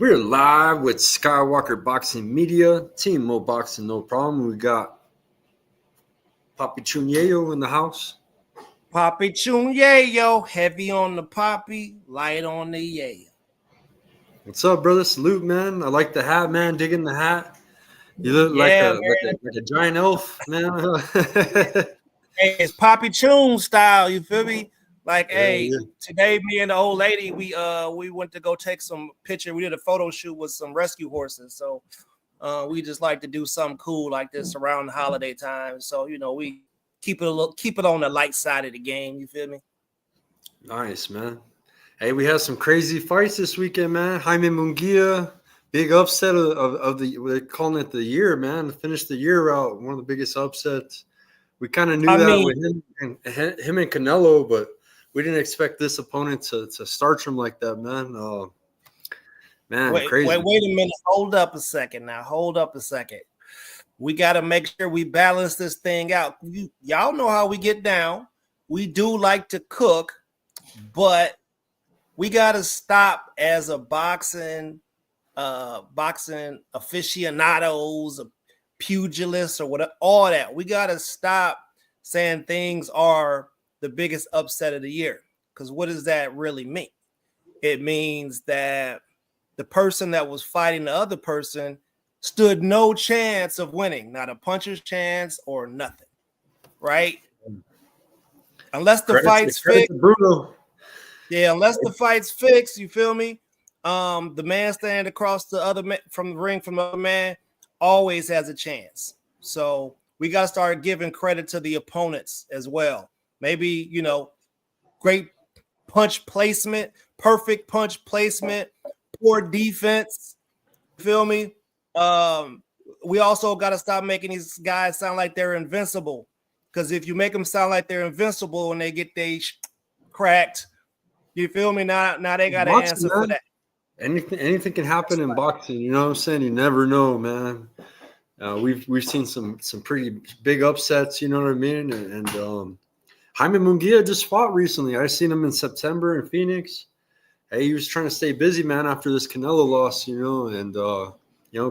We're live with Skywalker Boxing Media, Team Mo Boxing, no problem. We got Papi Chunyeyo in the house. Papi Chunyeyo, heavy on the Papi, light on the yayo. What's up, brother? Salute, man. I like the hat, man. Digging the hat. You look like a giant elf, man. Hey, it's Papi Chun style. You feel me? Like, today me and the old lady, we went to go take some picture. We did a photo shoot with some rescue horses. So we just like to do something cool like this around the holiday time. So we keep it on the light side of the game. You feel me? Nice, man. Hey, we had some crazy fights this weekend, man. Jaime Munguia, big upset of the, they're calling it the year, man. Finished the year out, one of the biggest upsets. We kind of knew with him and Canelo, but we didn't expect this opponent to starch him like that, man. Crazy. Wait a minute. Hold up a second now. Hold up a second. We got to make sure we balance this thing out. Y'all know how we get down. We do like to cook, but we got to stop as a boxing aficionados, pugilists, or whatever, all that. We got to stop saying things are the biggest upset of the year. Because what does that really mean? It means that the person that was fighting the other person stood no chance of winning, not a puncher's chance or nothing, right? Unless the fight's fixed. Yeah, unless the fight's fixed, you feel me? The man standing across the other from the ring from the other man always has a chance. So we got to start giving credit to the opponents as well. Maybe, great punch placement, perfect punch placement, poor defense. You feel me? We also got to stop making these guys sound like they're invincible. Because if you make them sound like they're invincible and they get cracked, you feel me? Now they got to answer for that. Anything can happen in boxing. You know what I'm saying? You never know, man. We've seen some pretty big upsets. You know what I mean? And Jaime Munguia just fought recently. I seen him in September in Phoenix. Hey, he was trying to stay busy, man, after this Canelo loss. And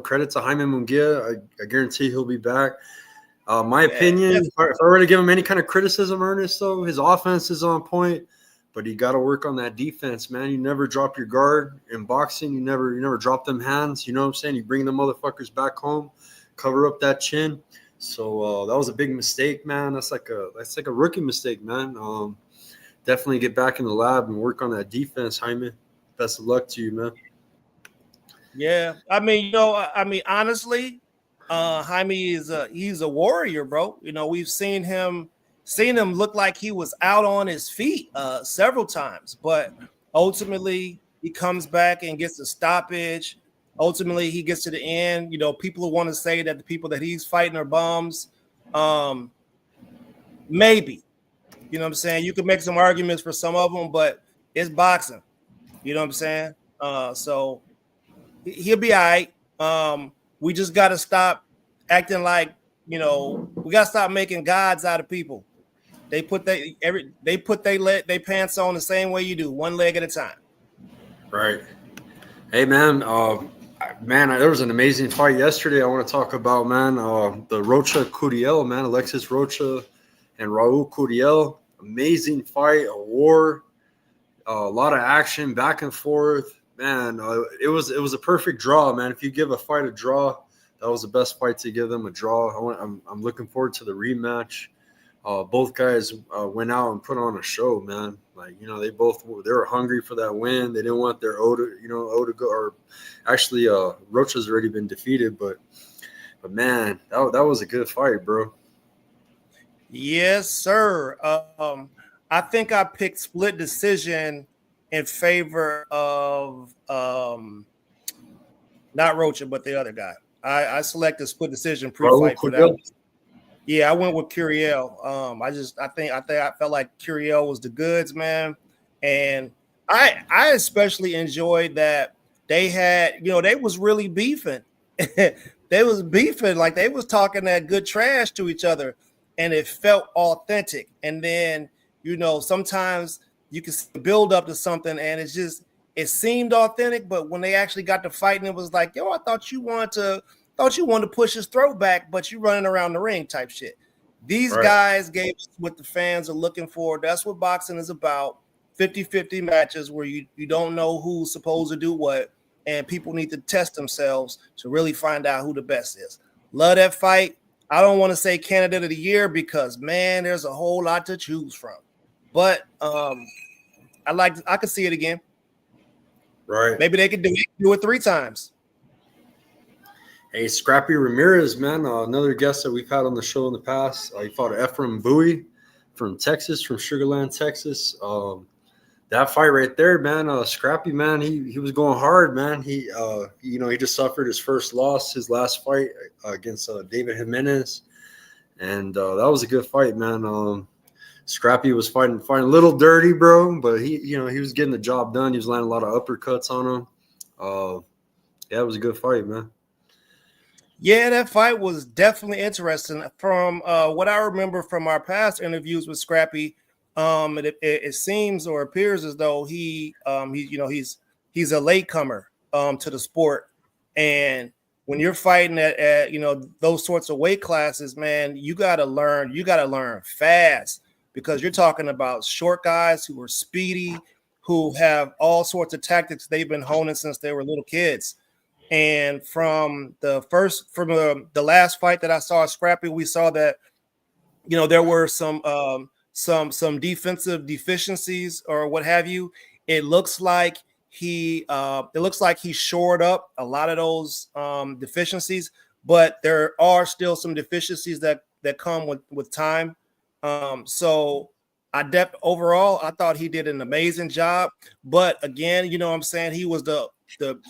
credit to Jaime Munguia. I guarantee he'll be back. My opinion, if I were to give him any kind of criticism, Ernest, though, his offense is on point. But you got to work on that defense, man. You never drop your guard in boxing. You never drop them hands. You know what I'm saying? You bring the motherfuckers back home, cover up that chin. So that was a big mistake, man. That's like a rookie mistake, man. Definitely get back in the lab and work on that defense, Jaime. Best of luck to you, man. Yeah, honestly, Jaime he's a warrior, bro. We've seen him look like he was out on his feet several times, but ultimately he comes back and gets a stoppage. Ultimately, he gets to the end. People who want to say that the people that he's fighting are bums. Maybe. You know what I'm saying? You could make some arguments for some of them, but it's boxing. You know what I'm saying? So he'll be all right. We just got to stop acting like, we got to stop making gods out of people. They put their pants on the same way you do, one leg at a time. Right. Hey, man. There was an amazing fight yesterday. I want to talk about, man, the Rocha Curiel, man, Alexis Rocha and Raul Curiel. Amazing fight, a war, a lot of action, back and forth. Man, it was a perfect draw, man. If you give a fight a draw, that was the best fight to give them a draw. I'm looking forward to the rematch. Both guys went out and put on a show, man. Like, they were hungry for that win. They didn't want their O to go. Or actually, Rocha's already been defeated, but man, that was a good fight, bro. Yes, sir. I think I picked split decision in favor of not Rocha, but the other guy. I selected split decision pre-fight for that one. Yeah, I went with Curiel. I felt like Curiel was the goods, man. And I especially enjoyed that they had, they was really beefing. They was beefing, like they was talking that good trash to each other, and it felt authentic. And then, sometimes you can build up to something and it it seemed authentic, but when they actually got to fighting, it was like, yo, I thought you wanted to push his throat back, but you running around the ring type shit. These guys gave us what the fans are looking for. That's what boxing is about. 50-50 matches where you don't know who's supposed to do what, and people need to test themselves to really find out who the best is. Love that fight. I don't want to say candidate of the year because, man, there's a whole lot to choose from. But I could see it again. Right. Maybe they could do it 3 times. Hey, Scrappy Ramirez, man, another guest that we've had on the show in the past. He fought Ephraim Bowie from Texas, from Sugar Land, Texas. That fight right there, man, Scrappy, man, he was going hard, man. He just suffered his first loss, his last fight against David Jimenez, and that was a good fight, man. Scrappy was fighting a little dirty, bro, but he was getting the job done. He was landing a lot of uppercuts on him. Yeah, it was a good fight, man. Yeah, that fight was definitely interesting. From what I remember from our past interviews with Scrappy, it seems or appears as though he's a latecomer to the sport, and when you're fighting at those sorts of weight classes, man, you gotta learn fast, because you're talking about short guys who are speedy, who have all sorts of tactics they've been honing since they were little kids. And from the last fight that I saw Scrappy, we saw that there were some defensive deficiencies or what have you. It looks like he shored up a lot of those deficiencies, but there are still some deficiencies that come with time. So overall, I thought he did an amazing job. But again, what I'm saying, he was the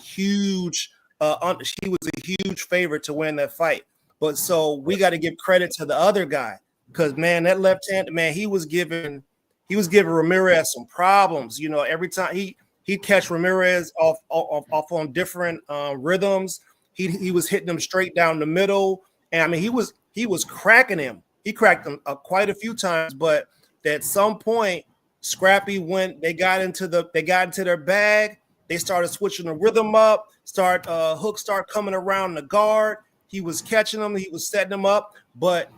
huge he was a huge favorite to win that fight. But so we got to give credit to the other guy, because, man, that left hand, man, he was giving Ramirez some problems. Every time he'd catch Ramirez off on different rhythms. He was hitting him straight down the middle, and I mean he was cracking him. He cracked him quite a few times, but at some point, Scrappy they got into their bag. They started switching the rhythm up. Hooks start coming around the guard. He was catching them. He was setting them up. But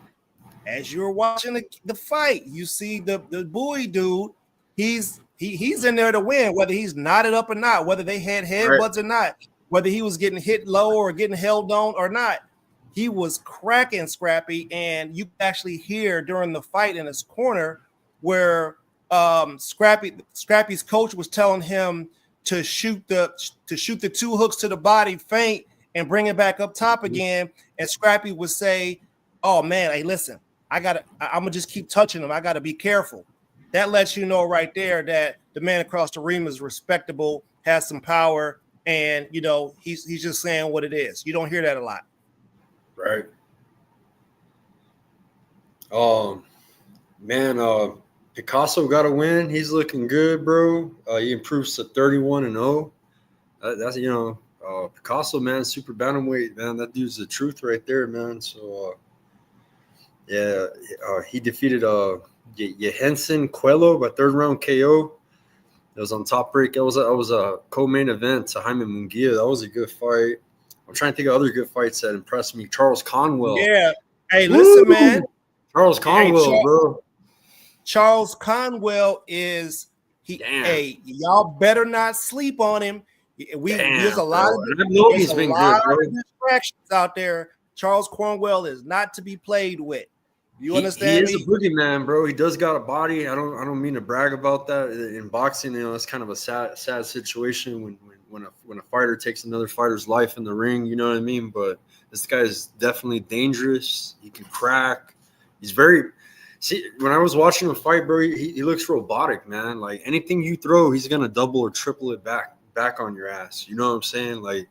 as you're watching the fight, you see the Bowie dude. He's in there to win, whether he's knotted up or not, whether they had headbutts or not, whether he was getting hit low or getting held on or not. He was cracking Scrappy, and you actually hear during the fight in his corner where Scrappy's coach was telling him to shoot the 2 hooks to the body, feint, and bring it back up top again. And Scrappy would say, "Oh man, hey, listen, I'm gonna just keep touching him. I gotta be careful." That lets you know right there that the man across the ring is respectable, has some power, and he's just saying what it is. You don't hear that a lot. Right. Man, Picasso got a win. He's looking good, bro. He improves to 31-0. That's Picasso, man, super bantamweight, man. That dude's the truth right there, man. So he defeated Jensen Coelho by 3rd round KO. It was on Top Break. It was a co-main event to Jaime Munguia. That was a good fight. I'm trying to think of other good fights that impressed me. Charles Conwell. Yeah. Hey, listen, man. Charles Conwell, bro. Charles Conwell is Hey, y'all better not sleep on him. There's a lot of distractions out there. Charles Conwell is not to be played with. You understand? He is a boogeyman, bro. He does got a body. I don't mean to brag about that. In boxing, it's kind of a sad situation when a fighter takes another fighter's life in the ring. You know what I mean? But this guy is definitely dangerous. He can crack. He's very. See, when I was watching him fight, bro, he looks robotic, man. Like anything you throw, he's gonna double or triple it back on your ass. You know what I'm saying? Like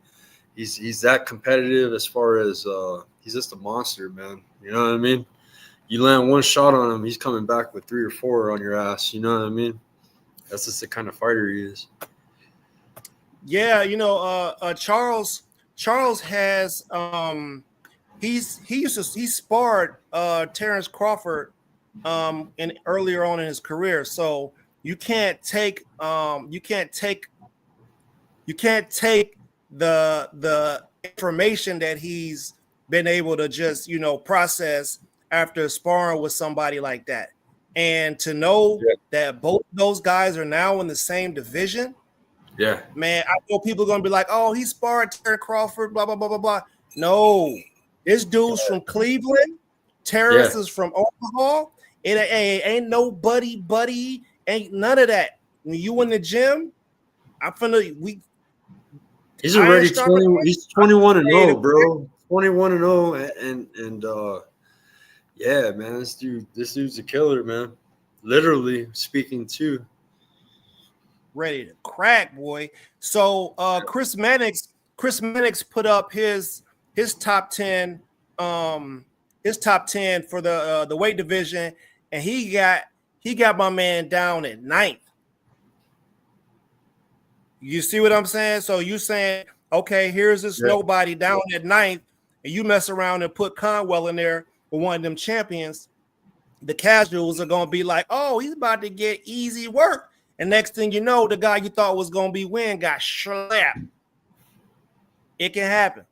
he's that competitive as far as he's just a monster, man. You know what I mean? You land one shot on him, he's coming back with 3 or 4 on your ass. You know what I mean? That's just the kind of fighter he is. Yeah, Charles has he sparred Terrence Crawford earlier on in his career. So you can't take you can't take the information that he's been able to just, you know, process after sparring with somebody like that. And to know that both those guys are now in the same division, man, I know people are gonna be like, "Oh, he sparred Terry Crawford," blah blah blah blah blah. No, this dude's from Cleveland. Terrence is from Omaha. It ain't no buddy, ain't none of that. When you in the gym, he's already 20. He's 21-0, bro. 21-0, and yeah, man, this dude's a killer, man. Literally speaking, too. Ready to crack, boy. So Chris Mannix put up his top 10 for the weight division, and he got my man down at 9th. You see what I'm saying? So you saying, okay, here's this nobody down at 9th, and you mess around and put Conwell in there with one of them champions. The casuals are gonna be like, oh, he's about to get easy work. And next thing you know, the guy you thought was going to be win got slapped. It can happen.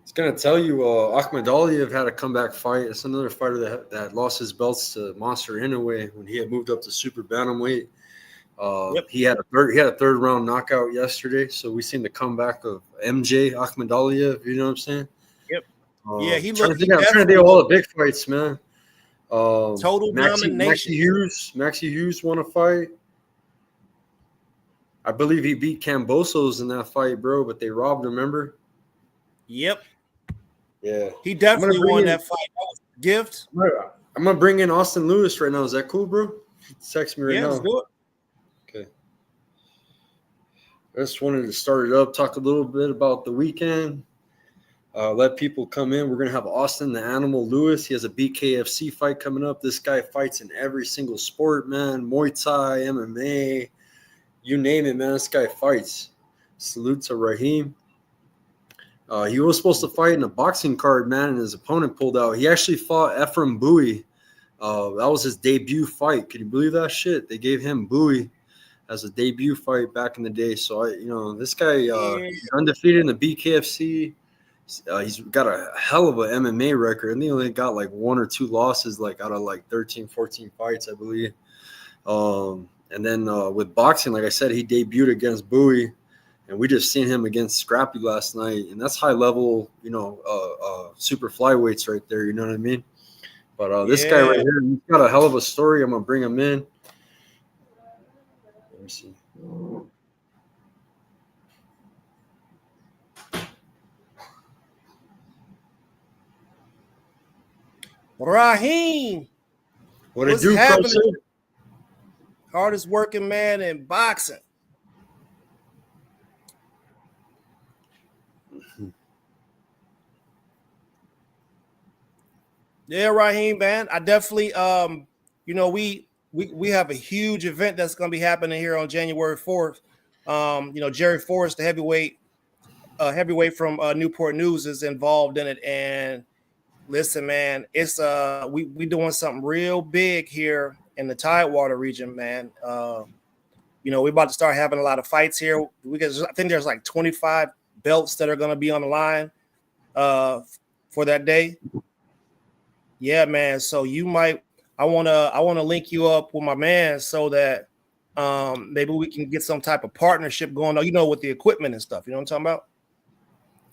It's going to tell you Ahmed Aliyev had a comeback fight. It's another fighter that lost his belts to Monster Inoue when he had moved up to super bantamweight. He had a third round knockout yesterday. So we seen the comeback of MJ Ahmed Aliyev. You know what I'm saying? Yep. Yeah, I'm trying to do all the big fights, man. Total domination. Maxie Hughes won a fight. I believe he beat Cambosos in that fight, bro, but they robbed him, remember? Yep. Yeah. He definitely won that fight. That was a gift. I'm going to bring in Austin Lewis right now. Is that cool, bro? Text me right now. Let's do it. Okay. I just wanted to start it up, talk a little bit about the weekend. Let people come in. We're going to have Austin the Animal Lewis. He has a BKFC fight coming up. This guy fights in every single sport, man. Muay Thai, MMA, you name it, man. This guy fights. Salute to Raheem. He was supposed to fight in a boxing card, man, and his opponent pulled out. He actually fought Ephraim Bowie. That was his debut fight. Can you believe that shit? They gave him Bowie as a debut fight back in the day. So, this guy he's undefeated in the BKFC. He's got a hell of a MMA record, and he only got like 1 or 2 losses, like out of like 13, 14 fights, I believe. And then with boxing, like I said, he debuted against Bowie, and we just seen him against Scrappy last night, and that's high level, super flyweights right there. You know what I mean? But this guy right here, he's got a hell of a story. I'm gonna bring him in. Let me see. Raheem. What it do, Coach? Hardest working man in boxing. Yeah, Raheem, man. I definitely we have a huge event that's gonna be happening here on January 4th. Jerry Forrest, the heavyweight from Newport News, is involved in it. And listen, man, it's we doing something real big here in the Tidewater region, man. We're about to start having a lot of fights here. I think there's like 25 belts that are going to be on the line for that day. Yeah, man. So I want to link you up with my man so that maybe we can get some type of partnership going on, with the equipment and stuff. You know what I'm talking about?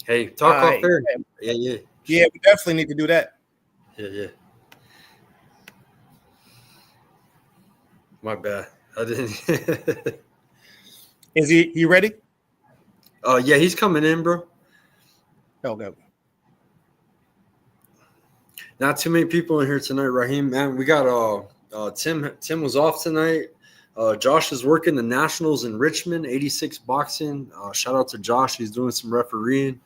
Hey, talk off there. Yeah. Yeah, we definitely need to do that. Yeah. My bad. I didn't. Is he ready? Yeah, he's coming in, bro. Okay. Not too many people in here tonight, Raheem. Man, we got Tim. Tim was off tonight. Josh is working the Nationals in Richmond, 86 boxing. Shout out to Josh. He's doing some refereeing.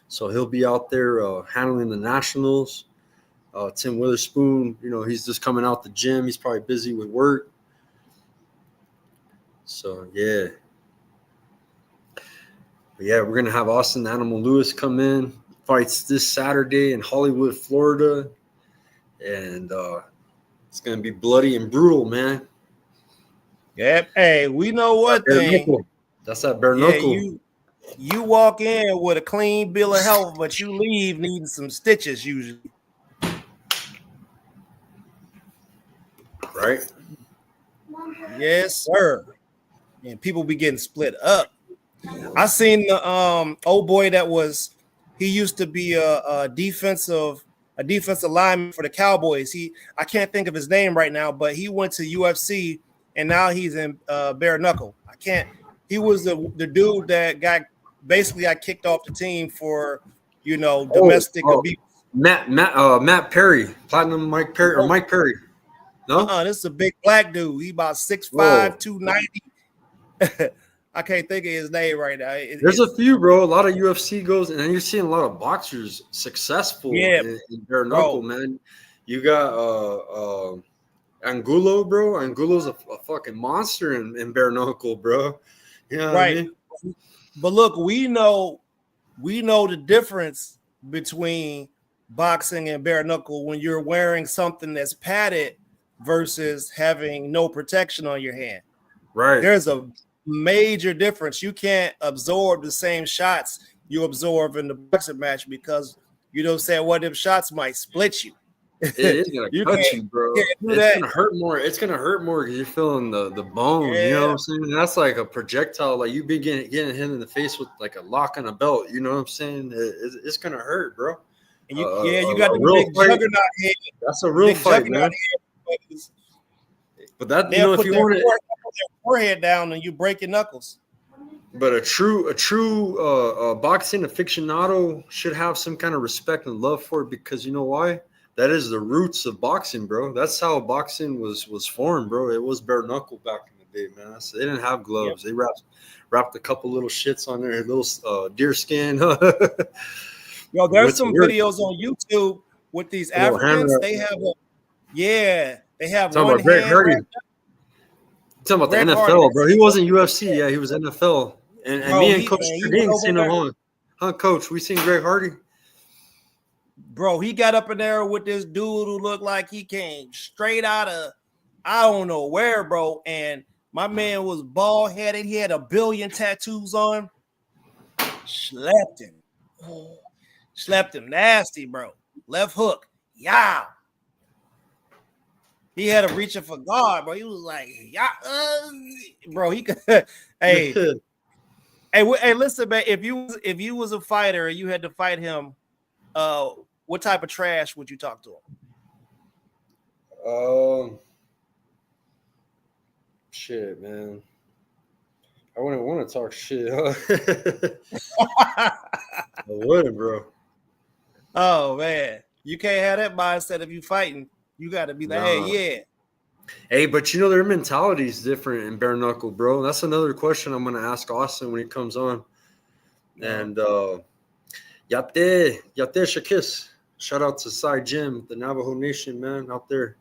So he'll be out there handling the Nationals. Tim Witherspoon, he's just coming out the gym. He's probably busy with work. So, yeah. But yeah, we're going to have Austin Animal Lewis come in. Fights this Saturday in Hollywood, Florida. And it's going to be bloody and brutal, man. Yep. Hey, we know one thing. That's that bare Yeah, knuckle. you walk in with a clean bill of health, but you leave needing some stitches usually. Right? Yes, sir. And people be getting split up. I seen the old boy that he used to be a defensive lineman for the Cowboys. I can't think of his name right now, but he went to UFC and now he's in bare knuckle. He was the dude that got kicked off the team for domestic Oh, abuse. Matt Perry, Platinum Mike Perry, or Mike Perry. No? This is a big black dude. He about 6'5", Whoa. 290. I can't think of his name right now. There's a few, bro. A lot of UFC goes, and then you're seeing a lot of boxers successful in bare knuckle, man. You got Angulo, bro. Angulo's a fucking monster in bare knuckle, bro. You know what I mean? But look, we know the difference between boxing and bare knuckle when you're wearing something that's padded versus having no protection on your hand. Right. There's a major difference. You can't absorb the same shots you absorb in the boxing match because what them shots might split you. It is gonna cut you, bro. It's gonna hurt more. It's gonna hurt more because you're feeling the bone. Yeah. You know what I'm saying? That's like a projectile. Like you be getting hit in the face with like a lock on a belt. You know what I'm saying? It's gonna hurt, bro. And you got the big juggernaut head. That's a real fight, man. But that if you want to forehead down and you break your knuckles. But a true boxing aficionado should have some kind of respect and love for it because you know why? That is the roots of boxing, bro. That's how boxing was formed, bro. It was bare knuckle back in the day, man. So they didn't have gloves. Yep. They wrapped a couple little shits on their little deer skin. Yo, there's some videos on YouTube with these Africans. They have they have one hand. Talking about the NFL, bro. He wasn't UFC. Yeah, he was NFL. And me and Coach Trading seen him on. Huh, Coach? We seen Greg Hardy. Bro, he got up in there with this dude who looked like he came straight out of I don't know where, bro. And my man was bald headed. He had a billion tattoos on. Slept him. Slept him nasty, bro. Left hook. Yeah. He had a reaching for God, bro. He was like, yeah, bro. He could. hey, listen, man. If you was a fighter and you had to fight him, what type of trash would you talk to him? Shit, man. I wouldn't want to talk shit. I wouldn't, bro. Oh man, you can't have that mindset if you fighting. You got to be like, hey, yeah. Hey, but their mentality is different in bare knuckle, bro. That's another question I'm going to ask Austin when he comes on. And Yate Shakis. Shout out to Cy Jim, the Navajo Nation, man, out there.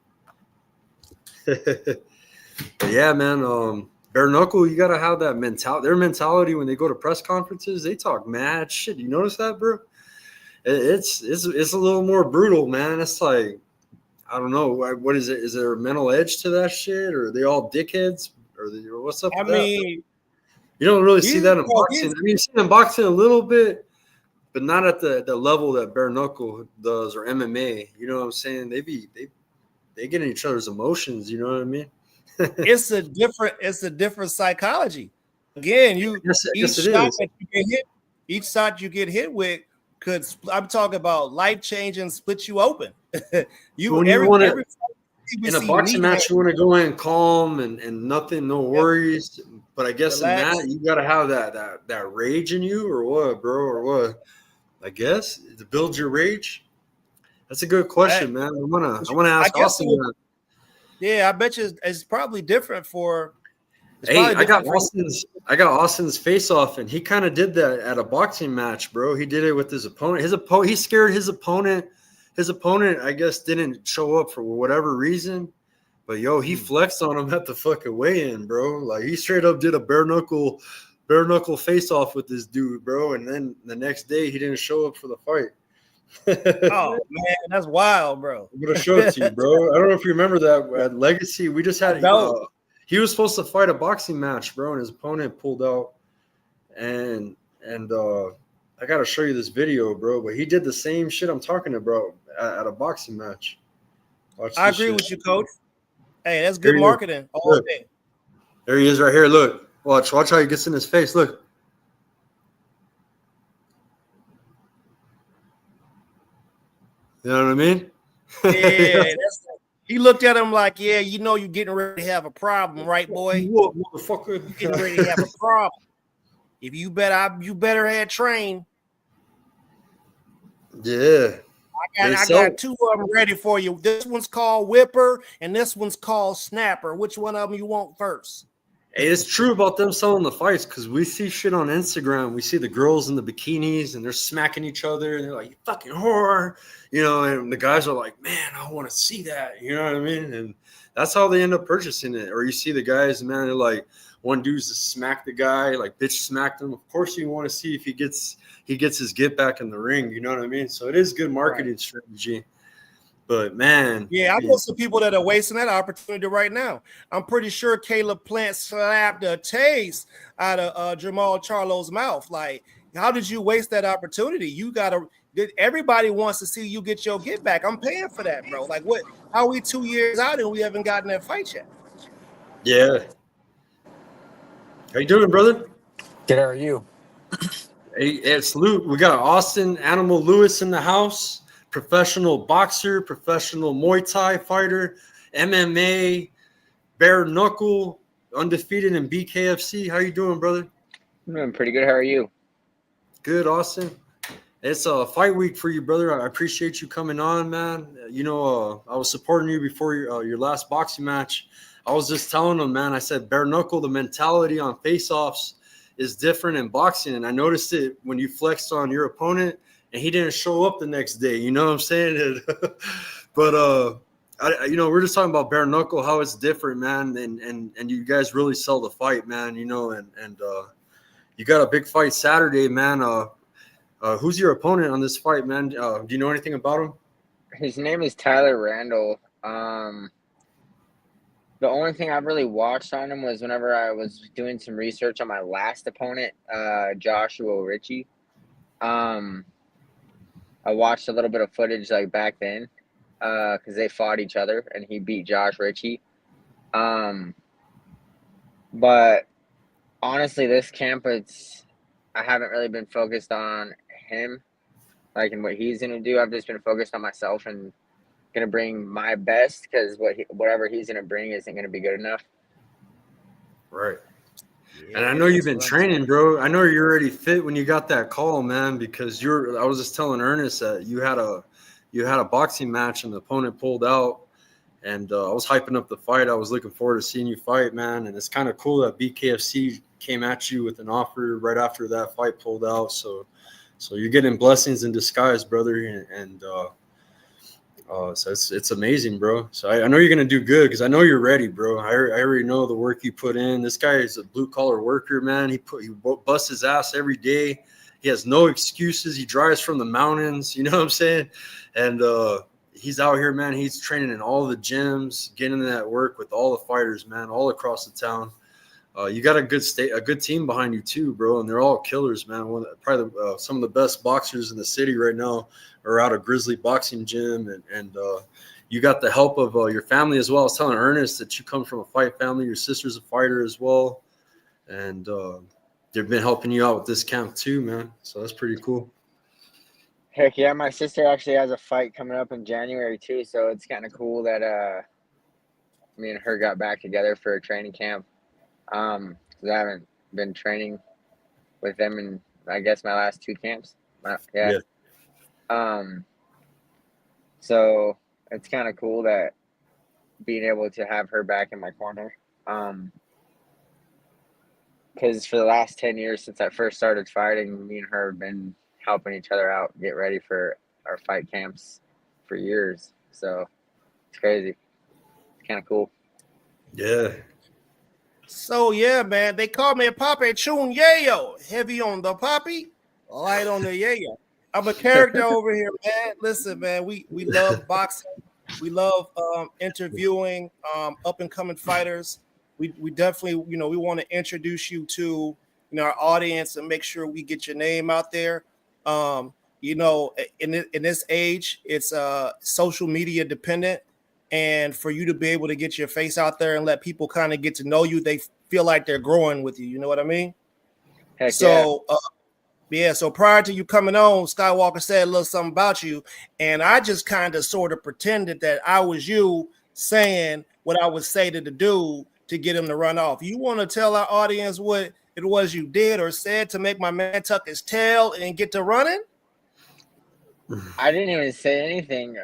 But yeah, man, bare knuckle, you got to have that mentality. Their mentality when they go to press conferences, they talk mad shit. You notice that, bro? It's a little more brutal, man. It's like, I don't know. What is it? Is there a mental edge to that shit? Or are they all dickheads? Or what's up with that? You don't really see that in boxing. I mean, you see it in boxing a little bit, but not at the level that bare knuckle does or MMA. You know what I'm saying? They get in each other's emotions. You know what I mean? It's a different psychology. Again, each shot you get hit with I'm talking about life changing, split you open. In a boxing match, you want to go in calm and nothing, no worries. But I guess relax. In that, you got to have that rage in you, or what, bro, or what? I guess to build your rage. That's a good question, man. I want to ask Austin that. Yeah, I bet you it's probably different for. I got Austin's face off, and he kind of did that at a boxing match, bro. He did it with his opponent. He scared his opponent. His opponent, I guess, didn't show up for whatever reason. But he flexed on him at the fucking weigh-in, bro. Like he straight up did a bare knuckle face off with this dude, bro. And then the next day he didn't show up for the fight. Oh man, that's wild, bro. I'm gonna show it to you, bro. I don't know if you remember that at Legacy. We just had he was supposed to fight a boxing match, bro, and his opponent pulled out. and I gotta show you this video, bro. But he did the same shit I'm talking about at a boxing match. Watch I this agree shit. with you, coach. Hey, that's Here good he is. marketing all Look, day. there he is right here. Look, watch how he gets in his face. Look. You know what I mean? Yeah, he looked at him like, yeah, you know, you're getting ready to have a problem, right, boy? What, motherfucker? You're getting ready to have a problem. If you better have trained. Yeah. I got two of them ready for you. This one's called Whipper, and this one's called Snapper. Which one of them you want first? Hey, it's true about them selling the fights because we see shit on Instagram. We see the girls in the bikinis and they're smacking each other and they're like, "You fucking whore," you know. And the guys are like, "Man, I want to see that," you know what I mean? And that's how they end up purchasing it. Or you see the guys, man, they're like, one dude's to smack the guy, like bitch smacked him. Of course, you want to see if he gets his get back in the ring. You know what I mean? So it is good marketing strategy. But man, yeah, I know some people that are wasting that opportunity right now. I'm pretty sure Caleb Plant slapped the taste out of Jamal Charlo's mouth. Like, how did you waste that opportunity? You gotta. Everybody wants to see you get your get back. I'm paying for that, bro. Like, what? How are we 2 years out and we haven't gotten that fight yet? Yeah. How you doing, brother? Good. How are you? Hey, it's Luke. We got Austin Animal Lewis in the house. Professional boxer, professional Muay Thai fighter, MMA, bare knuckle, undefeated in BKFC. How you doing, brother? I'm doing pretty good. How are you? Good, Austin. It's a fight week for you, brother. I appreciate you coming on, man. You know, I was supporting you before your last boxing match. I was just telling them, man, I said bare knuckle, the mentality on face-offs is different in boxing. And I noticed it when you flexed on your opponent and he didn't show up the next day. You know what I'm saying? But we're just talking about bare knuckle, how it's different, man. And you guys really sell the fight, man, you know, and you got a big fight Saturday, man. Who's your opponent on this fight, man? Do you know anything about him? His name is Tyler Randall. The only thing I've really watched on him was whenever I was doing some research on my last opponent, Joshua Ritchie. I watched a little bit of footage like back then, because they fought each other and he beat Josh Ritchie. But honestly, this camp, I haven't really been focused on him, like, and what he's gonna do. I've just been focused on myself and gonna bring my best, because whatever he's gonna bring isn't gonna be good enough. Right. Yeah, and I know you've been training, bro. I know you're already fit when you got that call, man, because I was just telling Ernest that you had a boxing match and the opponent pulled out, and I was hyping up the fight. I was looking forward to seeing you fight, man. And it's kind of cool that BKFC came at you with an offer right after that fight pulled out. So you're getting blessings in disguise, brother. So it's amazing, bro. So I know you're gonna do good because I know you're ready, bro. I already know the work you put in. This guy is a blue collar worker, man. He busts his ass every day. He has no excuses. He drives from the mountains. You know what I'm saying? And he's out here, man. He's training in all the gyms, getting that work with all the fighters, man, all across the town. You got a good team behind you too, bro, and they're all killers, man. Probably some of the best boxers in the city right now are out of Grizzly Boxing Gym, and you got the help of your family as well. I was telling Ernest that you come from a fight family. Your sister's a fighter as well, and they've been helping you out with this camp too, man. So that's pretty cool. Heck yeah, my sister actually has a fight coming up in January too, so it's kind of cool that me and her got back together for a training camp. Because I haven't been training with them in, I guess, my last 2 camps. Yeah. So it's kind of cool that being able to have her back in my corner. Because for the last 10 years since I first started fighting, me and her have been helping each other out, get ready for our fight camps for years. So it's crazy. It's kind of cool. Yeah. So yeah, man, they call me Papi Chun Yayo. Heavy on the Papi, light on the Yayo. I'm a character over here, man. Listen, man, we love boxing. We love interviewing up and coming fighters. We definitely, we want to introduce you to, our audience and make sure we get your name out there. You know, in this age, it's social media dependent, and for you to be able to get your face out there and let people kind of get to know you, they feel like they're growing with you. You know what I mean? Heck So, so prior to you coming on, Skywalker said a little something about you, and I just kind of sort of pretended that I was you saying what I would say to the dude to get him to run off. You want to tell our audience what it was you did or said to make my man tuck his tail and get to running? I didn't even say anything.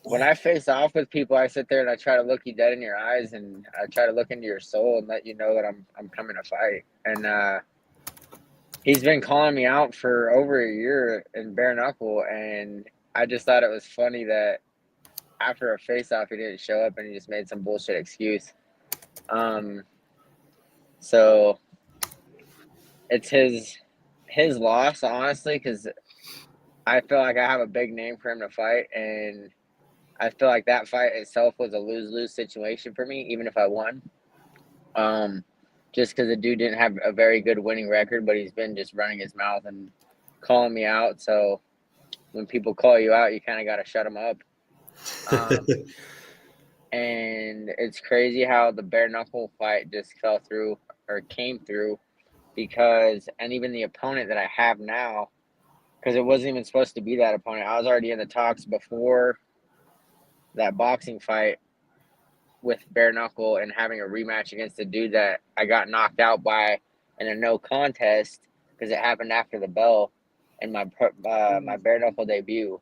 When I face off with people, I sit there and I try to look you dead in your eyes, and I try to look into your soul and let you know that I'm coming to fight. And he's been calling me out for over a year in Bareknuckle, and I just thought it was funny that after a face-off, he didn't show up and he just made some bullshit excuse. So it's his loss, honestly, because I feel like I have a big name for him to fight, and I feel like that fight itself was a lose-lose situation for me, even if I won. Just because the dude didn't have a very good winning record, but he's been just running his mouth and calling me out. So when people call you out, you kind of got to shut them up. And it's crazy how the Bareknuckle fight just fell through or came through because, and even the opponent that I have now, because it wasn't even supposed to be that opponent. I was already in the talks before that boxing fight with Bareknuckle and having a rematch against a dude that I got knocked out by in a no contest because it happened after the bell in my my Bareknuckle debut.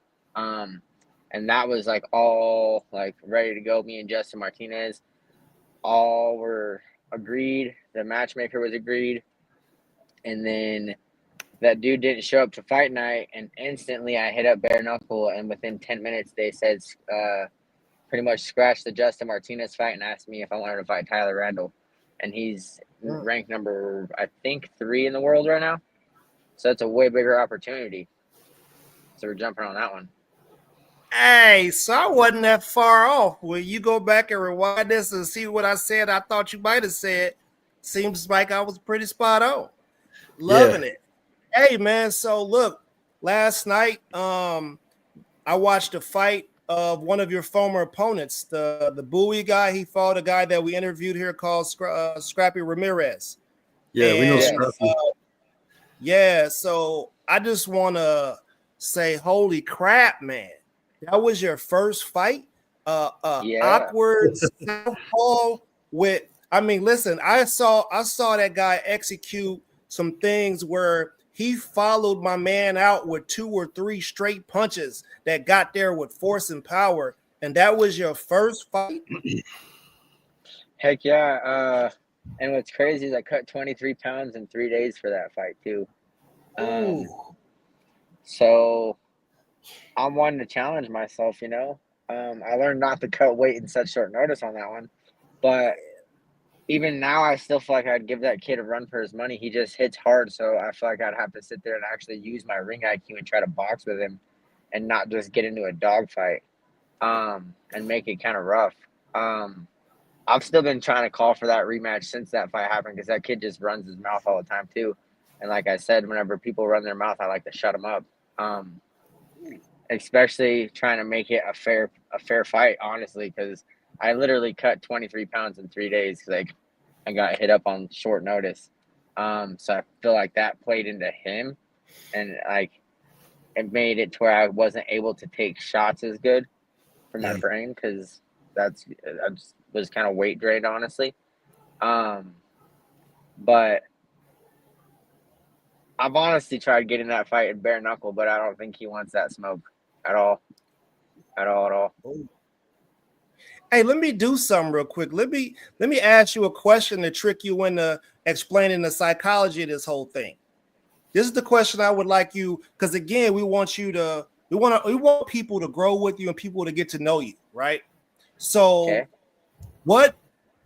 And that was like all like ready to go. Me and Justin Martinez all were agreed. The matchmaker was agreed. And then that dude didn't show up to fight night, and instantly I hit up Bareknuckle, and within 10 minutes they said pretty much scratched the Justin Martinez fight and asked me if I wanted to fight Tyler Randall. And he's ranked number, I think, 3 in the world right now. So that's a way bigger opportunity. So we're jumping on that one. Hey, so I wasn't that far off. Will you go back and rewind this and see what I said? I thought you might have said. Seems like I was pretty spot on. Loving it. Hey, man. So look, last night, I watched a fight of one of your former opponents, the Bowie guy. He fought a guy that we interviewed here called Scrappy Ramirez. Yeah, we know Scrappy. So I just want to say, holy crap, man. That was your first fight? Awkward southpaw with, I mean, listen, I saw that guy execute some things where he followed my man out with 2 or 3 straight punches that got there with force and power. And that was your first fight? Heck yeah. And what's crazy is I cut 23 pounds in 3 days for that fight too. So I'm wanting to challenge myself, you know. I learned not to cut weight in such short notice on that one. But even now, I still feel like I'd give that kid a run for his money. He just hits hard, so I feel like I'd have to sit there and actually use my ring IQ and try to box with him and not just get into a dogfight and make it kind of rough. I've still been trying to call for that rematch since that fight happened because that kid just runs his mouth all the time too. And like I said, whenever people run their mouth, I like to shut them up. Especially trying to make it a fair fight, honestly, because I literally cut 23 pounds in 3 days because I got hit up on short notice. So I feel like that played into him, and like it made it to where I wasn't able to take shots as good for my brain because I just was kind of weight drained, honestly. But I've honestly tried getting that fight in Bareknuckle, but I don't think he wants that smoke at all. Hey, let me do something real quick. Let me ask you a question to trick you into explaining the psychology of this whole thing. This is the question I would like you, because again, we want people to grow with you and people to get to know you, right? So what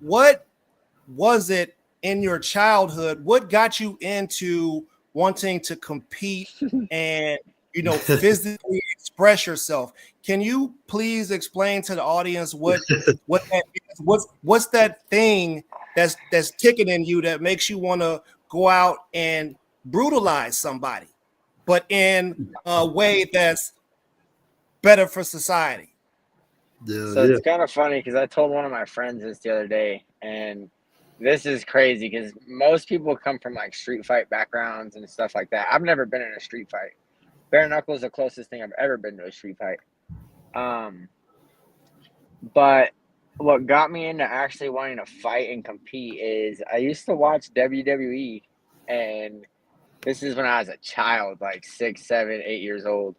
was it in your childhood? What got you into wanting to compete and physically express yourself? Can you please explain to the audience what that is? What's that thing that's ticking in you that makes you want to go out and brutalize somebody, but in a way that's better for society. So it's kind of funny because I told one of my friends this the other day, and this is crazy because most people come from like street fight backgrounds and stuff like that. I've never been in a street fight. Bareknuckle is the closest thing I've ever been to a street fight. But what got me into actually wanting to fight and compete is I used to watch WWE, and this is when I was a child, like 6, 7, 8 years old.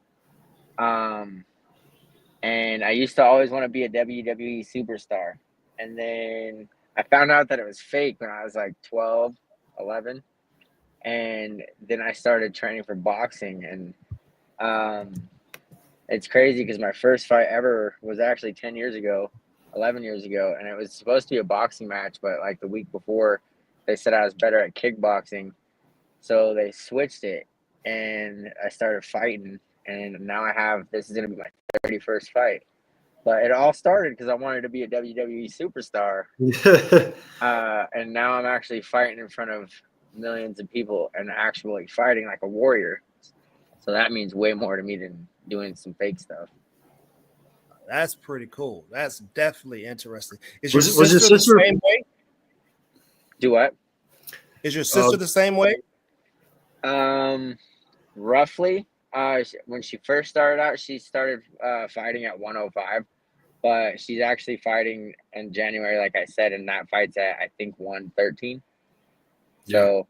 And I used to always want to be a WWE superstar. And then I found out that it was fake when I was like 12, 11. And then I started training for boxing. And it's crazy because my first fight ever was actually 10 years ago, 11 years ago. And it was supposed to be a boxing match, but like the week before, they said I was better at kickboxing. So they switched it, and I started fighting. And now this is going to be my 31st fight. But it all started because I wanted to be a WWE superstar. And now I'm actually fighting in front of millions of people and actually fighting like a warrior. So that means way more to me than doing some fake stuff. That's pretty cool. That's definitely interesting. Is Was your your sister the sister- same way? Do what? Is your sister the same way? Roughly. When she first started out, she started fighting at 105, but she's actually fighting in January, like I said, and that fight's at I think 113. So,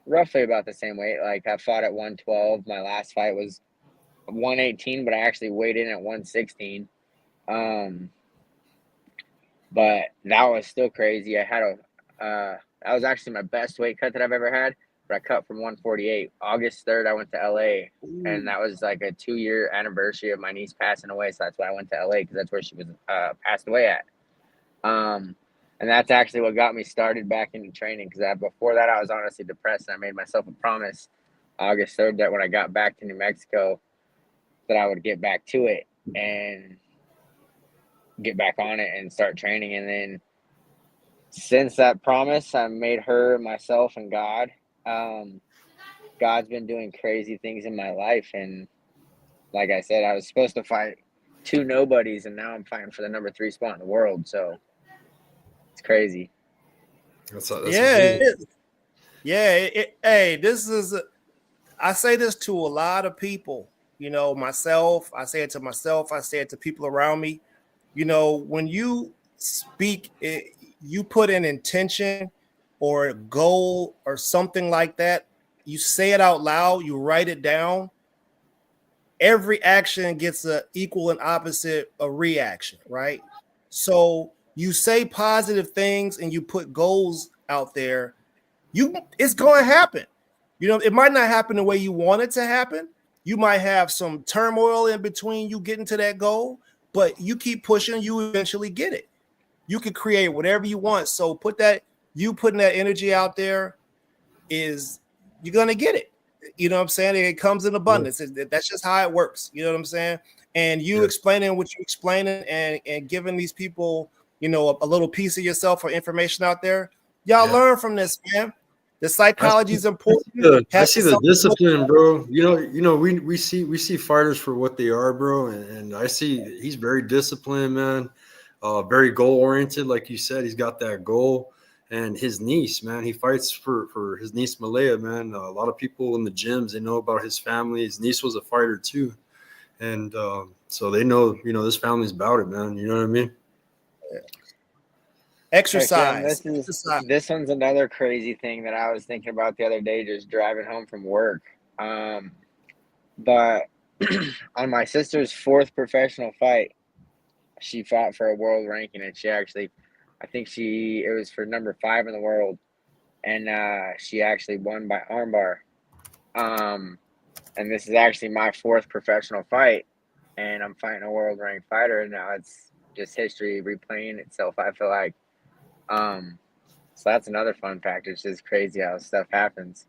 roughly about the same weight. Like I fought at 112. My last fight was 118, but I actually weighed in at 116. But that was still crazy. I had that was actually my best weight cut that I've ever had. But I cut from 148. August 3rd, I went to LA, and that was like a 2-year anniversary of my niece passing away. So that's why I went to LA, because that's where she was passed away at. And that's actually what got me started back into training, because before that, I was honestly depressed. And I made myself a promise August 3rd that when I got back to New Mexico, that I would get back to it and get back on it and start training. And then since that promise, I made her, myself, and God. God's been doing crazy things in my life, and like I said, I was supposed to fight 2 nobodies, and now I'm fighting for the number 3 spot in the world. So it's crazy. That's It is. Yeah. Hey, this is. I say this to a lot of people. You know, myself. I say it to myself. I say it to people around me. You know, when you speak, you put an intention or a goal or something like that. You say it out loud. You write it down. Every action gets an equal and opposite a reaction, right? So you say positive things and you put goals out there. It's going to happen. You know, it might not happen the way you want it to happen. You might have some turmoil in between you getting to that goal, but you keep pushing, you eventually get it. You can create whatever you want. So putting that energy out there is you're going to get it. You know what I'm saying? It comes in abundance. That's just how it works. You know what I'm saying? And you explaining what you explaining and giving these people, you know, a little piece of yourself or information out there. Y'all learn from this, man. The psychology is important. I see the discipline, bro. You know, we see fighters for what they are, bro. And I see he's very disciplined, man. Very goal oriented, like you said. He's got that goal. And his niece, man, he fights for his niece Malaya, man. A lot of people in the gyms, they know about his family. His niece was a fighter too, and so they know, you know, this family's about it, man. You know what I mean? Exercise. This one's another crazy thing that I was thinking about the other day, just driving home from work. But on my sister's 4th professional fight, she fought for a world ranking, and she actually, I think it was for number 5 in the world, and she actually won by armbar. And this is actually my 4th professional fight, and I'm fighting a world ranked fighter, and now it's just history replaying itself, I feel like. So that's another fun fact. It's just crazy how stuff happens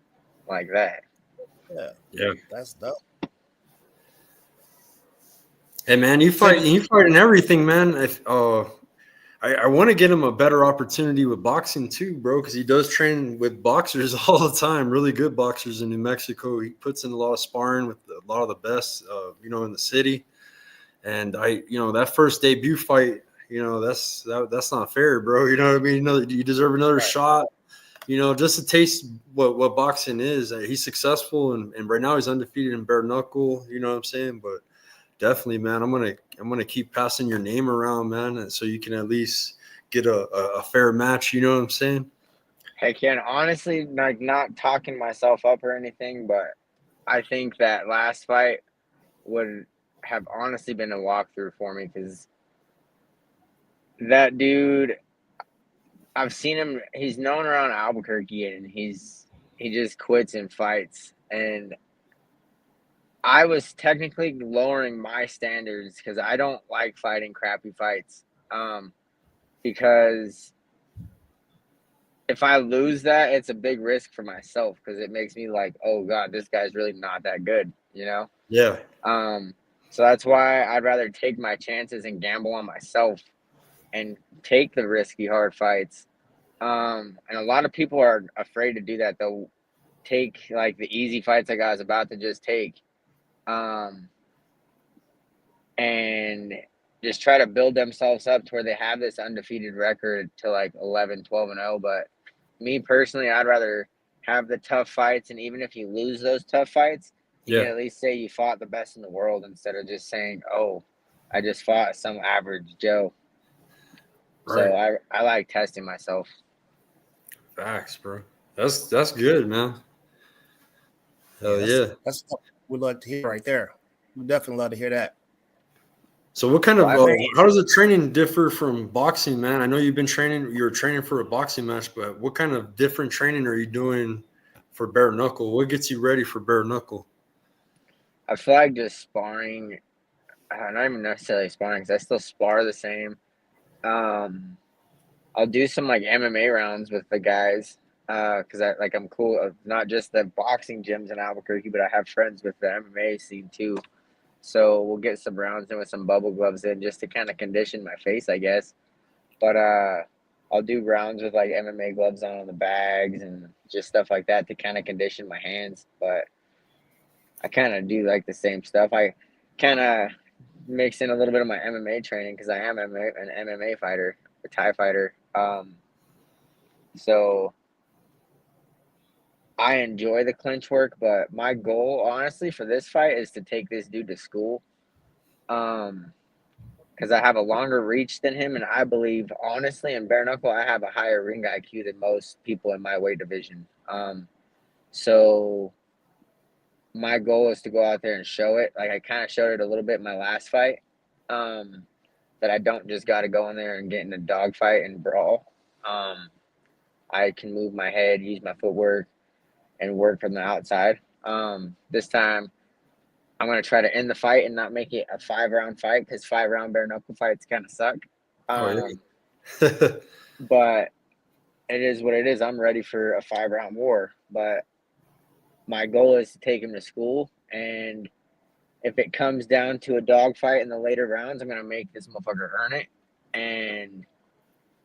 like that. Yeah, that's dope. Hey man, you fight in everything, man. I want to get him a better opportunity with boxing too, bro, because he does train with boxers all the time, really good boxers in New Mexico. He puts in a lot of sparring with a lot of the best, in the city. And that first debut fight, that's not fair, bro. You know what I mean? You deserve another shot. Just to taste what boxing is. He's successful, and right now he's undefeated in bare knuckle. You know what I'm saying? But definitely, man, I'm gonna keep passing your name around, man, so you can at least get a fair match. You know what I'm saying? Heck yeah, and honestly, like not talking myself up or anything, but I think that last fight would have honestly been a walkthrough for me because that dude, I've seen him. He's known around Albuquerque, and he just quits and fights. And I was technically lowering my standards because I don't like fighting crappy fights. Because if I lose that, it's a big risk for myself because it makes me like, oh God, this guy's really not that good, Yeah. So that's why I'd rather take my chances and gamble on myself and take the risky hard fights. And a lot of people are afraid to do that. They'll take like the easy fights like I was about to just take, and just try to build themselves up to where they have this undefeated record to like 11, 12 and 0. But me personally, I'd rather have the tough fights. And even if you lose those tough fights, you can at least say you fought the best in the world instead of just saying, oh, I just fought some average Joe. Right. So I like testing myself. Facts, bro. That's good, man. Hell yeah. That's what we'd love to hear right there. We definitely love to hear that. So what kind of Well, how does the training differ from boxing, man? I know you're training for a boxing match, but what kind of different training are you doing for bare knuckle? What gets you ready for bare knuckle? I feel like just sparring, not even necessarily sparring, because I still spar the same. I'll do some like MMA rounds with the guys because I'm cool of not just the boxing gyms in Albuquerque, but I have friends with the MMA scene too. So we'll get some rounds in with some bubble gloves in just to kind of condition my face, I guess. But I'll do rounds with like MMA gloves on the bags and just stuff like that to kind of condition my hands. But I kind of do like the same stuff. I kind of mix in a little bit of my MMA training because I am an MMA fighter, a Thai fighter. So I enjoy the clinch work, but my goal, honestly, for this fight is to take this dude to school. Because I have a longer reach than him, and I believe, honestly, in bare knuckle, I have a higher ring IQ than most people in my weight division. So my goal is to go out there and show it. Like I kind of showed it a little bit in my last fight. That I don't just got to go in there and get in a dogfight and brawl. I can move my head, use my footwork, and work from the outside. This time, I'm going to try to end the fight and not make it a 5-round fight because 5-round bare knuckle fights kind of suck. But it is what it is. I'm ready for a 5-round war. But my goal is to take him to school. And if it comes down to a dogfight in the later rounds, I'm going to make this motherfucker earn it. And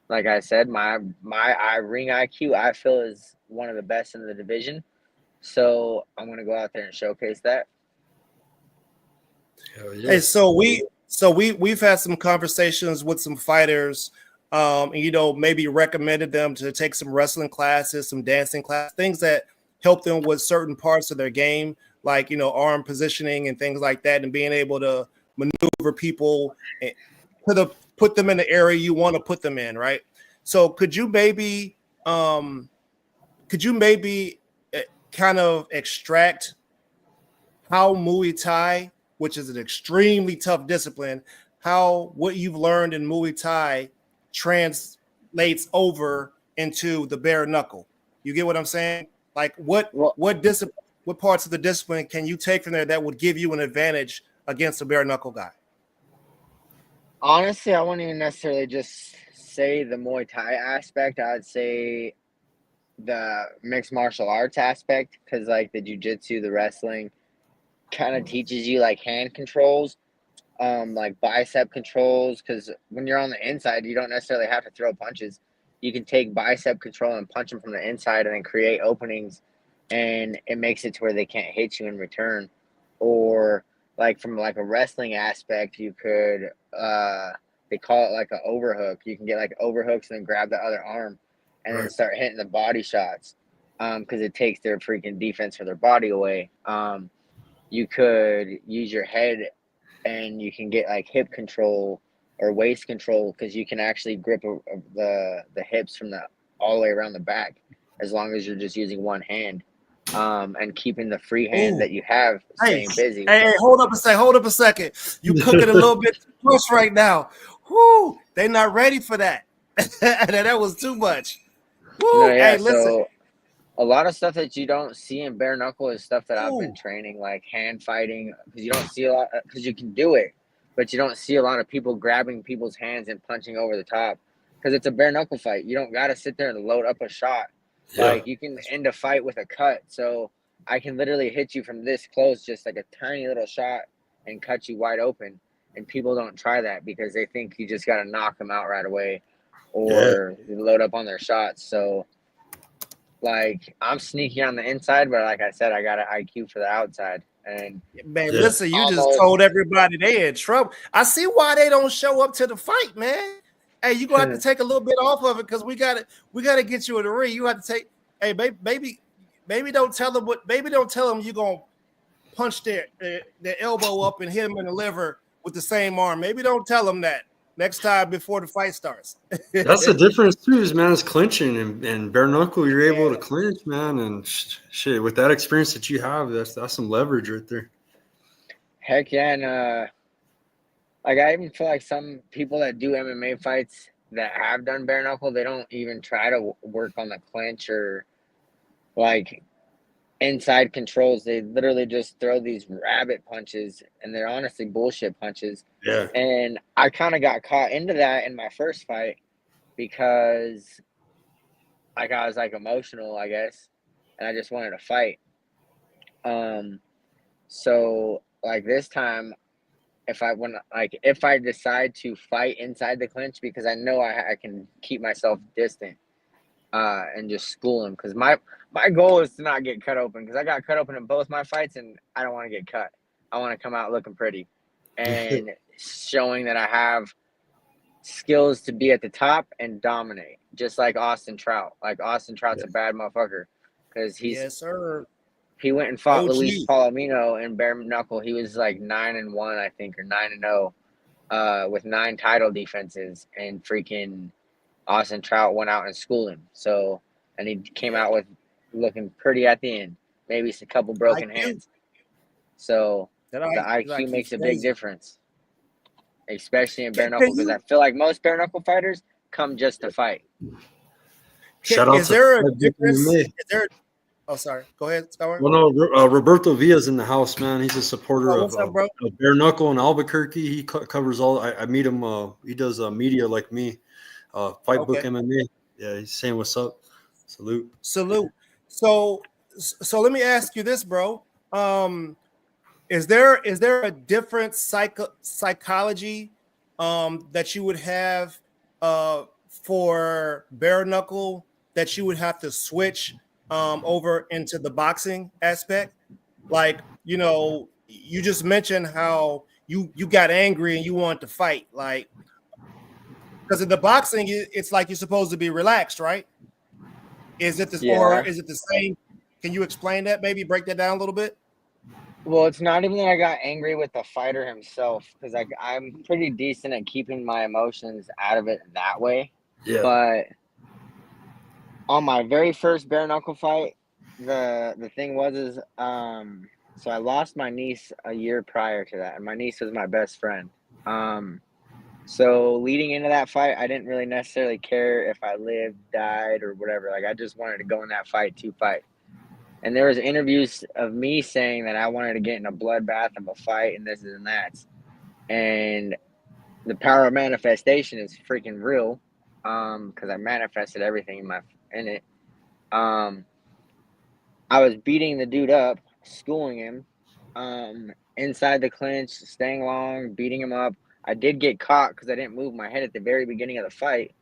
like I said, my ring IQ, I feel, is one of the best in the division. So I'm going to go out there and showcase that. Hey, so we've had some conversations with some fighters, and maybe recommended them to take some wrestling classes, some dancing classes, things that help them with certain parts of their game, like arm positioning and things like that, and being able to maneuver people and put them in the area you want to put them in, right? So could you maybe kind of extract how Muay Thai, which is an extremely tough discipline, how what you've learned in Muay Thai translates over into the bare knuckle? You get what I'm saying? Like what parts of the discipline can you take from there that would give you an advantage against a bare knuckle guy? Honestly, I wouldn't even necessarily just say the Muay Thai aspect. I'd say the mixed martial arts aspect because like the jiu-jitsu, the wrestling kind of teaches you like hand controls. like bicep controls, because when you're on the inside, you don't necessarily have to throw punches. You can take bicep control and punch them from the inside and then create openings, and it makes it to where they can't hit you in return. Or like from like a wrestling aspect, you could they call it like an overhook. You can get like overhooks and then grab the other arm and then start hitting the body shots, because it takes their freaking defense for their body away. You could use your head and you can get like hip control or waist control, because you can actually grip the hips from the all the way around the back, as long as you're just using one hand, and keeping the free hand that you have staying busy. Hey, hold up a second. You cooking a little bit too much right now. Whoo, they not ready for that. That was too much. Woo, No, yeah, hey, listen. so a lot of stuff that you don't see in bare knuckle is stuff that I've been training, like hand fighting, because you don't see a lot, because you can do it, but you don't see a lot of people grabbing people's hands and punching over the top, because it's a bare knuckle fight. You don't got to sit there and load up a shot. Like, you can end a fight with a cut. So I can literally hit you from this close, just like a tiny little shot, and cut you wide open. And people don't try that because they think you just got to knock them out right away or load up on their shots. So, like, I'm sneaky on the inside, but like I said, I got an IQ for the outside. And man, listen, you just told everybody they in trouble. I see why they don't show up to the fight, man. Hey, you gonna have to take a little bit off of it, because we gotta get you in the ring. You have to take, hey, maybe don't tell them you're gonna punch their elbow up and hit them in the liver with the same arm. Maybe don't tell them that next time before the fight starts. That's the difference too, is man, is clinching and bare knuckle. You're able to clinch, man, and shit. With that experience that you have, that's some leverage right there. Heck yeah, and like I even feel like some people that do MMA fights that have done bare knuckle, they don't even try to work on the clinch or like inside controls. They literally just throw these rabbit punches, and they're honestly bullshit punches. Yeah. And I kind of got caught into that in my first fight because like I was like emotional, I guess, and I just wanted to fight. So like this time, if I decide to fight inside the clinch, because I know I can keep myself distant, and just school him, because my goal is to not get cut open, because I got cut open in both my fights and I don't want to get cut. I want to come out looking pretty and showing that I have skills to be at the top and dominate, just like Austin Trout. Like Austin Trout's a bad motherfucker, because he went and fought Luis Palomino in bare knuckle. He was like 9-1, I think, or 9-0, with 9 title defenses, and freaking Austin Trout went out and schooled him. So, and he came out with looking pretty at the end, maybe a couple broken hands. So the IQ makes a big difference, especially in bare knuckle, because I feel like most bare knuckle fighters come just to fight. Is there a difference? Oh, sorry. Go ahead, Star. Well, no, Roberto Villa's in the house, man. He's a supporter of bare knuckle in Albuquerque. He covers all. I meet him. He does media like me. Fight Book MMA. Yeah, he's saying what's up. Salute. So let me ask you this, bro. Is there a different psychology that you would have for bare knuckle that you would have to switch over into the boxing aspect? Like, you just mentioned how you got angry and you wanted to fight, like, because in the boxing it's like you're supposed to be relaxed, right? Is it or is it the same? Can you explain that? Maybe break that down a little bit. Well, it's not even that I got angry with the fighter himself, because I'm pretty decent at keeping my emotions out of it that way. Yeah. But on my very first bare knuckle fight, the thing was so I lost my niece a year prior to that, and my niece was my best friend. So leading into that fight, I didn't really necessarily care if I lived, died, or whatever. Like, I just wanted to go in that fight to fight. And there was interviews of me saying that I wanted to get in a bloodbath of a fight and this and that. And the power of manifestation is freaking real, because I manifested everything in it. I was beating the dude up, schooling him, inside the clinch, staying long, beating him up. I did get caught because I didn't move my head at the very beginning of the fight,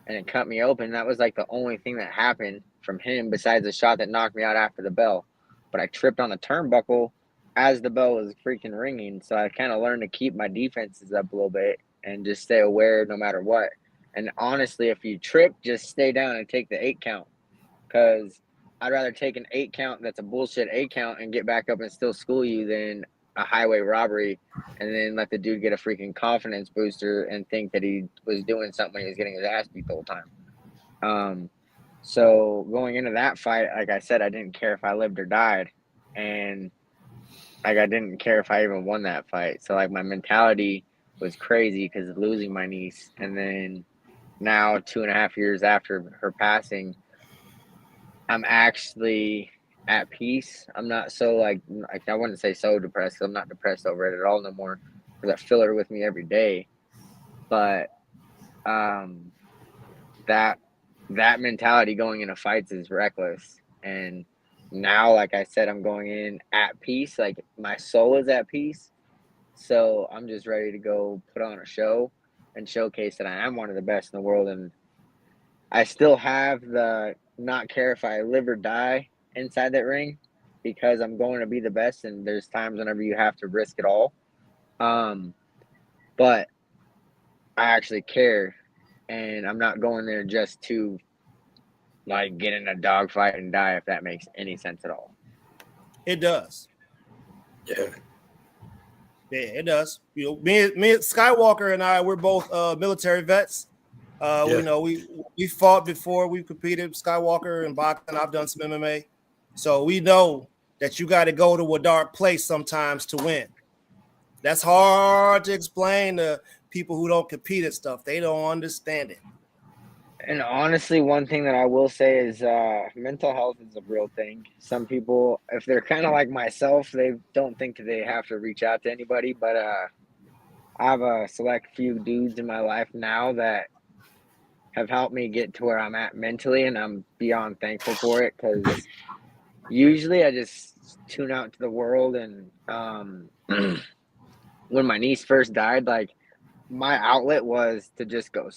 and it cut me open. That was like the only thing that happened from him besides the shot that knocked me out after the bell. But I tripped on the turnbuckle as the bell was freaking ringing, so I kind of learned to keep my defenses up a little bit and just stay aware no matter what. And honestly, if you trip, just stay down and take the 8 count, because I'd rather take an 8 count that's a bullshit 8 count and get back up and still school you than a highway robbery and then let the dude get a freaking confidence booster and think that he was doing something when he was getting his ass beat the whole time. So going into that fight, like I said, I didn't care if I lived or died. And like I didn't care if I even won that fight. So like my mentality was crazy because of losing my niece. And then now 2.5 years after her passing, I'm actually at peace. I'm not so like I wouldn't say so depressed. 'Cause I'm not depressed over it at all no more because I feel her with me every day. But that mentality going into fights is reckless. And now, like I said, I'm going in at peace. Like my soul is at peace. So I'm just ready to go put on a show and showcase that I am one of the best in the world. And I still have the not care if I live or die inside that ring because I'm going to be the best. And there's times whenever you have to risk it all. But I actually care, and I'm not going there just to like get in a dogfight and die, if that makes any sense at all. It does. Yeah. Yeah, it does. You know, me and Skywalker and I, we're both military vets. We know we fought before. We competed. Skywalker in boxing. I've done some MMA, so we know that you got to go to a dark place sometimes to win. That's hard to explain to people who don't compete at stuff. They don't understand it. And honestly, one thing that I will say is mental health is a real thing. Some people, if they're kind of like myself, they don't think they have to reach out to anybody. But I have a select few dudes in my life now that have helped me get to where I'm at mentally, and I'm beyond thankful for it because usually I just tune out to the world. And when my niece first died, like my outlet was to just go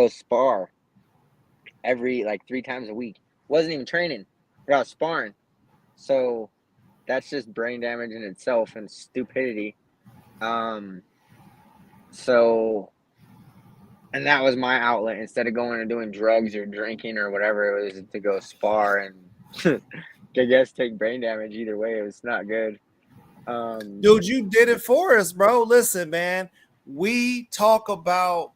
spar every like 3 times a week. Wasn't even training, I was sparring. So that's just brain damage in itself and stupidity. So and that was my outlet instead of going and doing drugs or drinking or whatever. It was to go spar and I guess take brain damage. Either way, it was not good. Dude, you did it for us, bro. Listen, man, we talk about,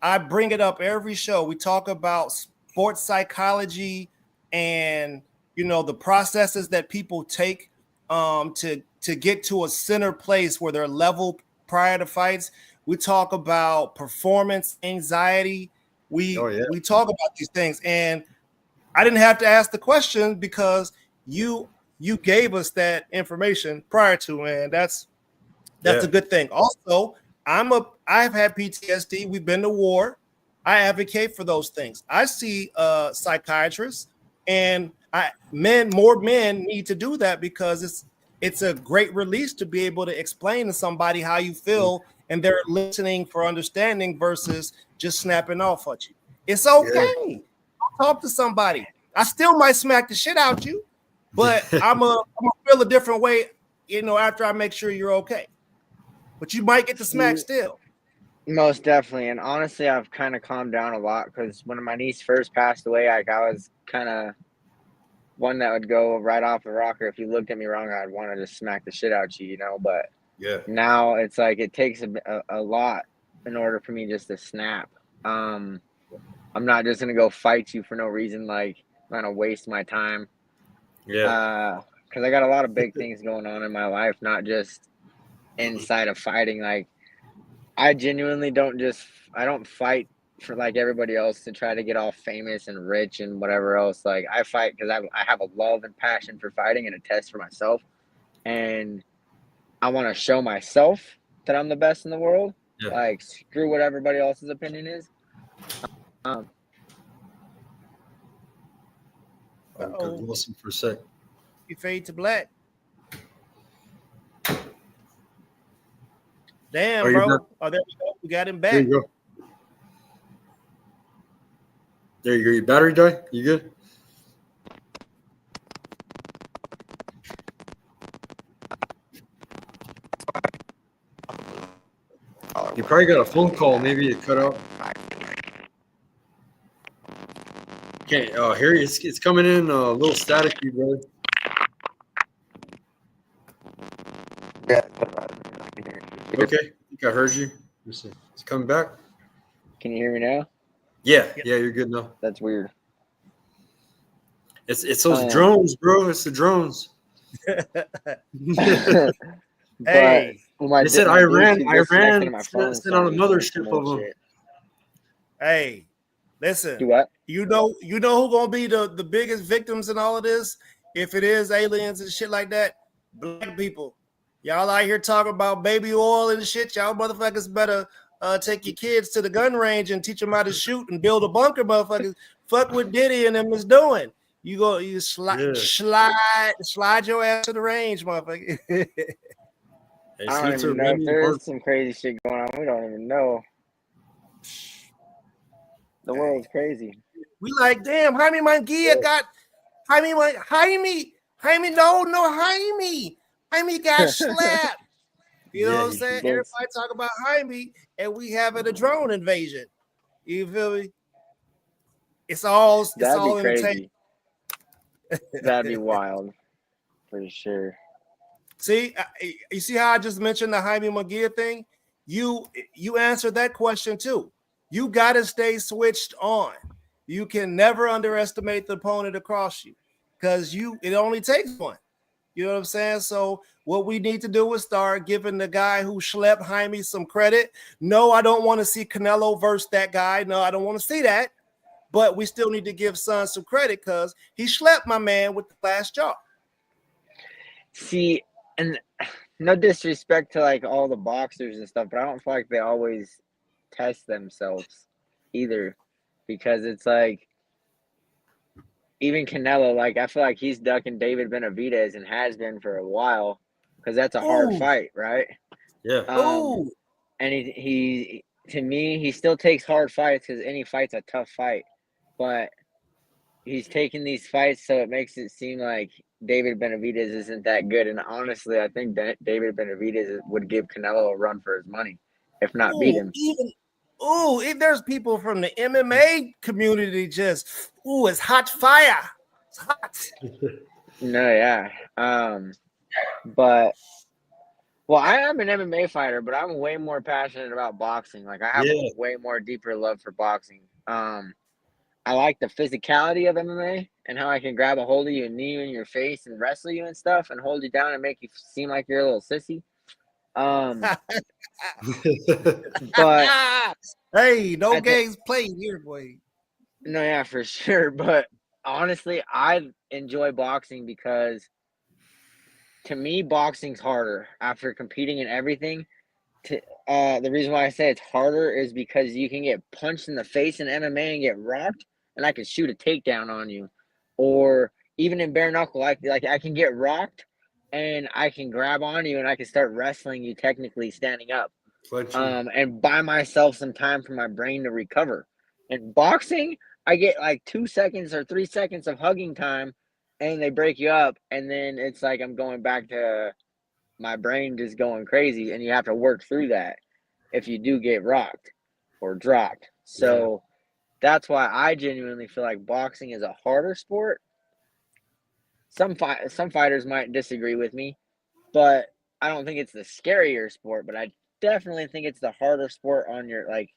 I bring it up every show. We talk about sports psychology and, you know, the processes that people take to get to a center place where they're level prior to fights. We talk about performance anxiety. We talk about these things, and I didn't have to ask the question because you gave us that information prior to, and that's a good thing. Also, I've had PTSD. We've been to war. I advocate for those things. I see psychiatrists, and more men need to do that because it's a great release to be able to explain to somebody how you feel, and they're listening for understanding versus just snapping off at you. It's okay. Talk to somebody. I still might smack the shit out you, but I'm a feel a different way, you know, after I make sure you're okay. But you might get the smack still. Most definitely. And honestly, I've kind of calmed down a lot because when my niece first passed away, like I was kind of one that would go right off the rocker. If you looked at me wrong, I'd want to just smack the shit out you, you know. But now it's like it takes a lot in order for me just to snap. I'm not just gonna go fight you for no reason. Like I'm gonna waste my time. Because I got a lot of big things going on in my life, not just inside of fighting. Like I genuinely I don't fight for like everybody else to try to get all famous and rich and whatever else. Like I fight because I have a love and passion for fighting and a test for myself, and I want to show myself that I'm the best in the world. Like screw what everybody else's opinion is. Listen for a sec. You fade to black. Damn, Are you bro. back? Oh, there we go. We got him There back. you go. There you go. Your battery died? You good? You probably got a phone call. Maybe it cut out. Okay. Here it's coming in a little staticky, brother. Okay. I think I heard you. Let me see. It's coming back. Can you hear me now? Yeah. Yeah. You're good now. That's weird. It's those drones, bro. It's the drones. Hey, They said Iran disconnected my phone, sent out a so I'm doing some mothership more of them. shit. hey, listen. Do what? You know who gonna be the biggest victims in all of this? If it is aliens and shit like that, black people. Y'all out here talking about baby oil and shit. Y'all motherfuckers better take your kids to the gun range and teach them how to shoot and build a bunker, motherfuckers. Fuck what Diddy and them is doing. You slide your ass to the range, motherfucker. Hey, I don't even know if there is some crazy shit going on. We don't even know. The world's crazy. We like, damn, Jaime Munguia got Jaime, Jaime got slapped. You know what I'm saying? Everybody talk about Jaime, and we having a drone invasion. You feel me? That'd be crazy. That'd be wild, for sure. See, you see how I just mentioned the Jaime Munguia thing? You answered that question too. You got to stay switched on. You can never underestimate the opponent across you because it only takes one. You know what I'm saying? So what we need to do is start giving the guy who schlepped Jaime some credit. No, I don't want to see Canelo versus that guy. No, I don't want to see that. But we still need to give Son some credit because he schlepped my man with the last jaw. See, and no disrespect to like all the boxers and stuff, but I don't feel like they always test themselves either, because it's like even Canelo, like I feel like he's ducking David Benavidez and has been for a while because that's a hard fight, right? Yeah. And he to me he still takes hard fights because any fight's a tough fight, but he's taking these fights so it makes it seem like David Benavidez isn't that good. And honestly, I think that David Benavidez would give Canelo a run for his money, if not beat him. If there's people from the MMA community it's hot fire. It's hot. No, yeah. But well, I am an MMA fighter, but I'm way more passionate about boxing. Like I have a way more deeper love for boxing. I like the physicality of MMA and how I can grab a hold of you and knee you in your face and wrestle you and stuff and hold you down and make you seem like you're a little sissy. But hey, no games played here, boy. No, yeah, for sure. But honestly, I enjoy boxing because to me, boxing's harder after competing in everything. The reason why I say it's harder is because you can get punched in the face in MMA and get rocked, and I can shoot a takedown on you. Or even in bare knuckle, I can get rocked and I can grab on you and I can start wrestling you technically standing up. And buy myself some time for my brain to recover. In boxing, I get like 2 seconds or 3 seconds of hugging time and they break you up, and then it's like I'm going back to my brain just going crazy, and you have to work through that if you do get rocked or dropped. So that's why I genuinely feel like boxing is a harder sport. Some fighters might disagree with me, but I don't think it's the scarier sport, but I definitely think it's the harder sport on your like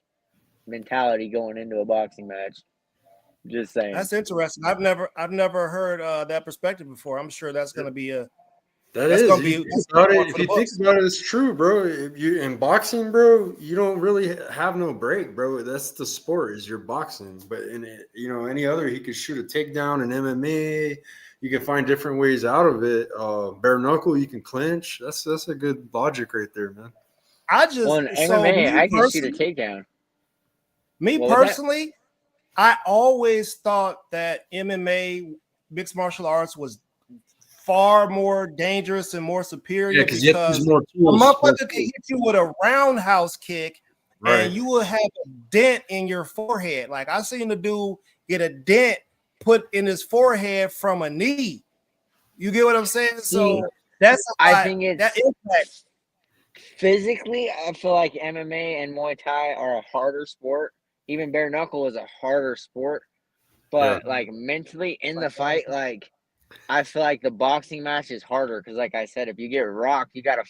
mentality going into a boxing match. Just saying. That's interesting. I've never heard that perspective before. I'm sure that's going to be a. If you think about it, it's true, bro. If you in boxing, bro, you don't really have no break, bro. That's the sport, is your boxing. But in any other, he could shoot a takedown in MMA. You can find different ways out of it. Bare knuckle, you can clinch. That's a good logic right there, man. MMA, I can shoot a takedown. Me personally, I always thought that MMA, mixed martial arts, was far more dangerous and more Yeah, superior because you have to use because more a tools. motherfucker can hit you with a roundhouse kick Right. and you will have a dent in your forehead. Like I seen the dude get a dent put in his forehead from a knee. You get what I'm saying? So that's a lot. I think it's that impact. physically, I feel like MMA and Muay Thai are a harder sport. Even bare knuckle is a harder sport. But like mentally in the fight, like I feel like the boxing match is harder because, like I said, if you get rocked, you gotta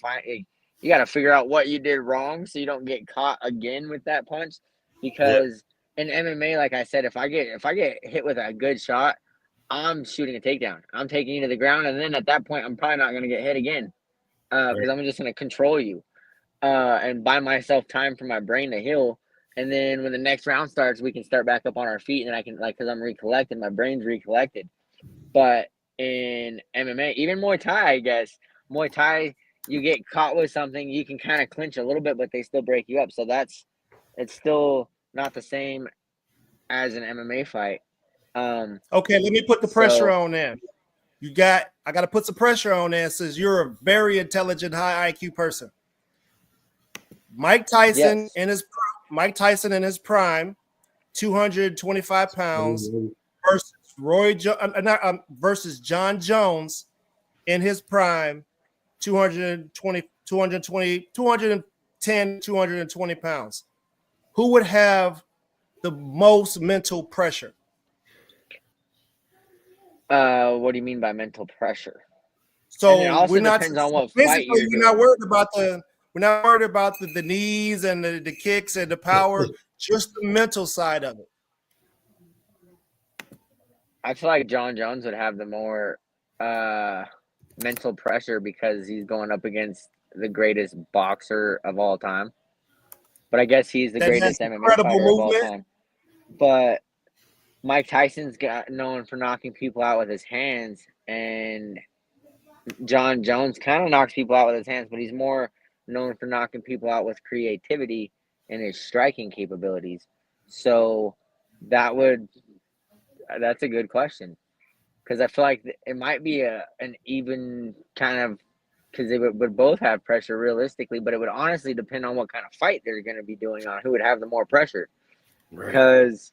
figure out what you did wrong so you don't get caught again with that punch. Because in MMA, like I said, if I get hit with a good shot, I'm shooting a takedown. I'm taking you to the ground, and then at that point, I'm probably not gonna get hit again because I'm just gonna control you and buy myself time for my brain to heal. And then when the next round starts, we can start back up on our feet, and I can because I'm recollected, my brain's recollected. But in MMA, even Muay Thai, I guess Muay Thai, you get caught with something, you can kind of clinch a little bit, but they still break you up. So it's still not the same as an MMA fight. Okay, let me put the pressure on there. I got to put some pressure on there since you're a very intelligent, high IQ person. Mike Tyson in his prime, 225 pounds, versus John Jones in his prime, 220 pounds. Who would have the most mental pressure? What do you mean by mental pressure? So and it also depends on what fight you're doing. We're not worried about the knees and the kicks and the power, just the mental side of it. I feel like John Jones would have the more mental pressure because he's going up against the greatest boxer of all time. But I guess he's the greatest MMA fighter of all time. But Mike Tyson's got known for knocking people out with his hands, and John Jones kind of knocks people out with his hands, but he's more known for knocking people out with creativity and his striking capabilities. So that's a good question because I feel like it might be an even kind of because they would both have pressure realistically, but it would honestly depend on what kind of fight they're going to be doing on who would have the more pressure. Because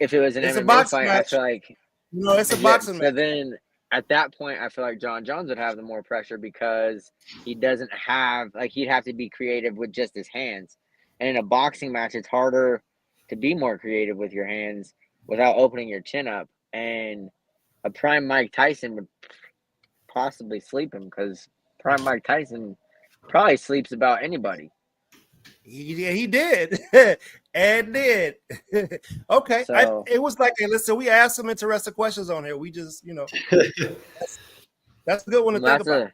if it was an MMA fight, I feel like it's a boxing match. So then at that point, I feel like John Jones would have the more pressure because he doesn't have he'd have to be creative with just his hands. And in a boxing match, it's harder to be more creative with your hands without opening your chin up. And a prime Mike Tyson would possibly sleep him because prime Mike Tyson probably sleeps about anybody. He did and did. Okay, So, it was like, listen, we asked some interesting questions on here. We just, that's a good one to think about.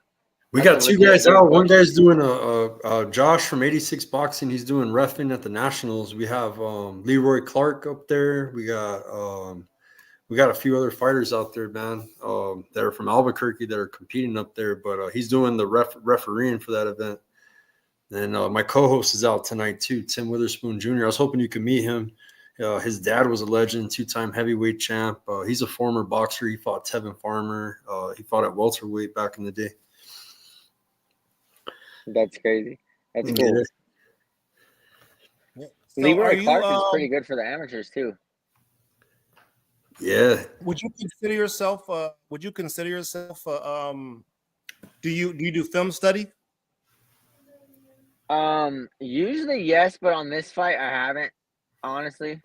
We got two guys out. One guy's doing a Josh from 86 Boxing. He's doing reffing at the Nationals. We have Leroy Clark up there. We got a few other fighters out there, man, that are from Albuquerque that are competing up there. But he's doing the refereeing for that event. And my co-host is out tonight too, Tim Witherspoon Jr. I was hoping you could meet him. His dad was a legend, 2-time heavyweight champ. He's a former boxer. He fought Tevin Farmer. He fought at welterweight back in the day. That's crazy. That's cool. So Leroy Clark is pretty good for the amateurs too. Yeah. Would you consider yourself? Do you do film study? Usually yes, but on this fight I haven't, honestly.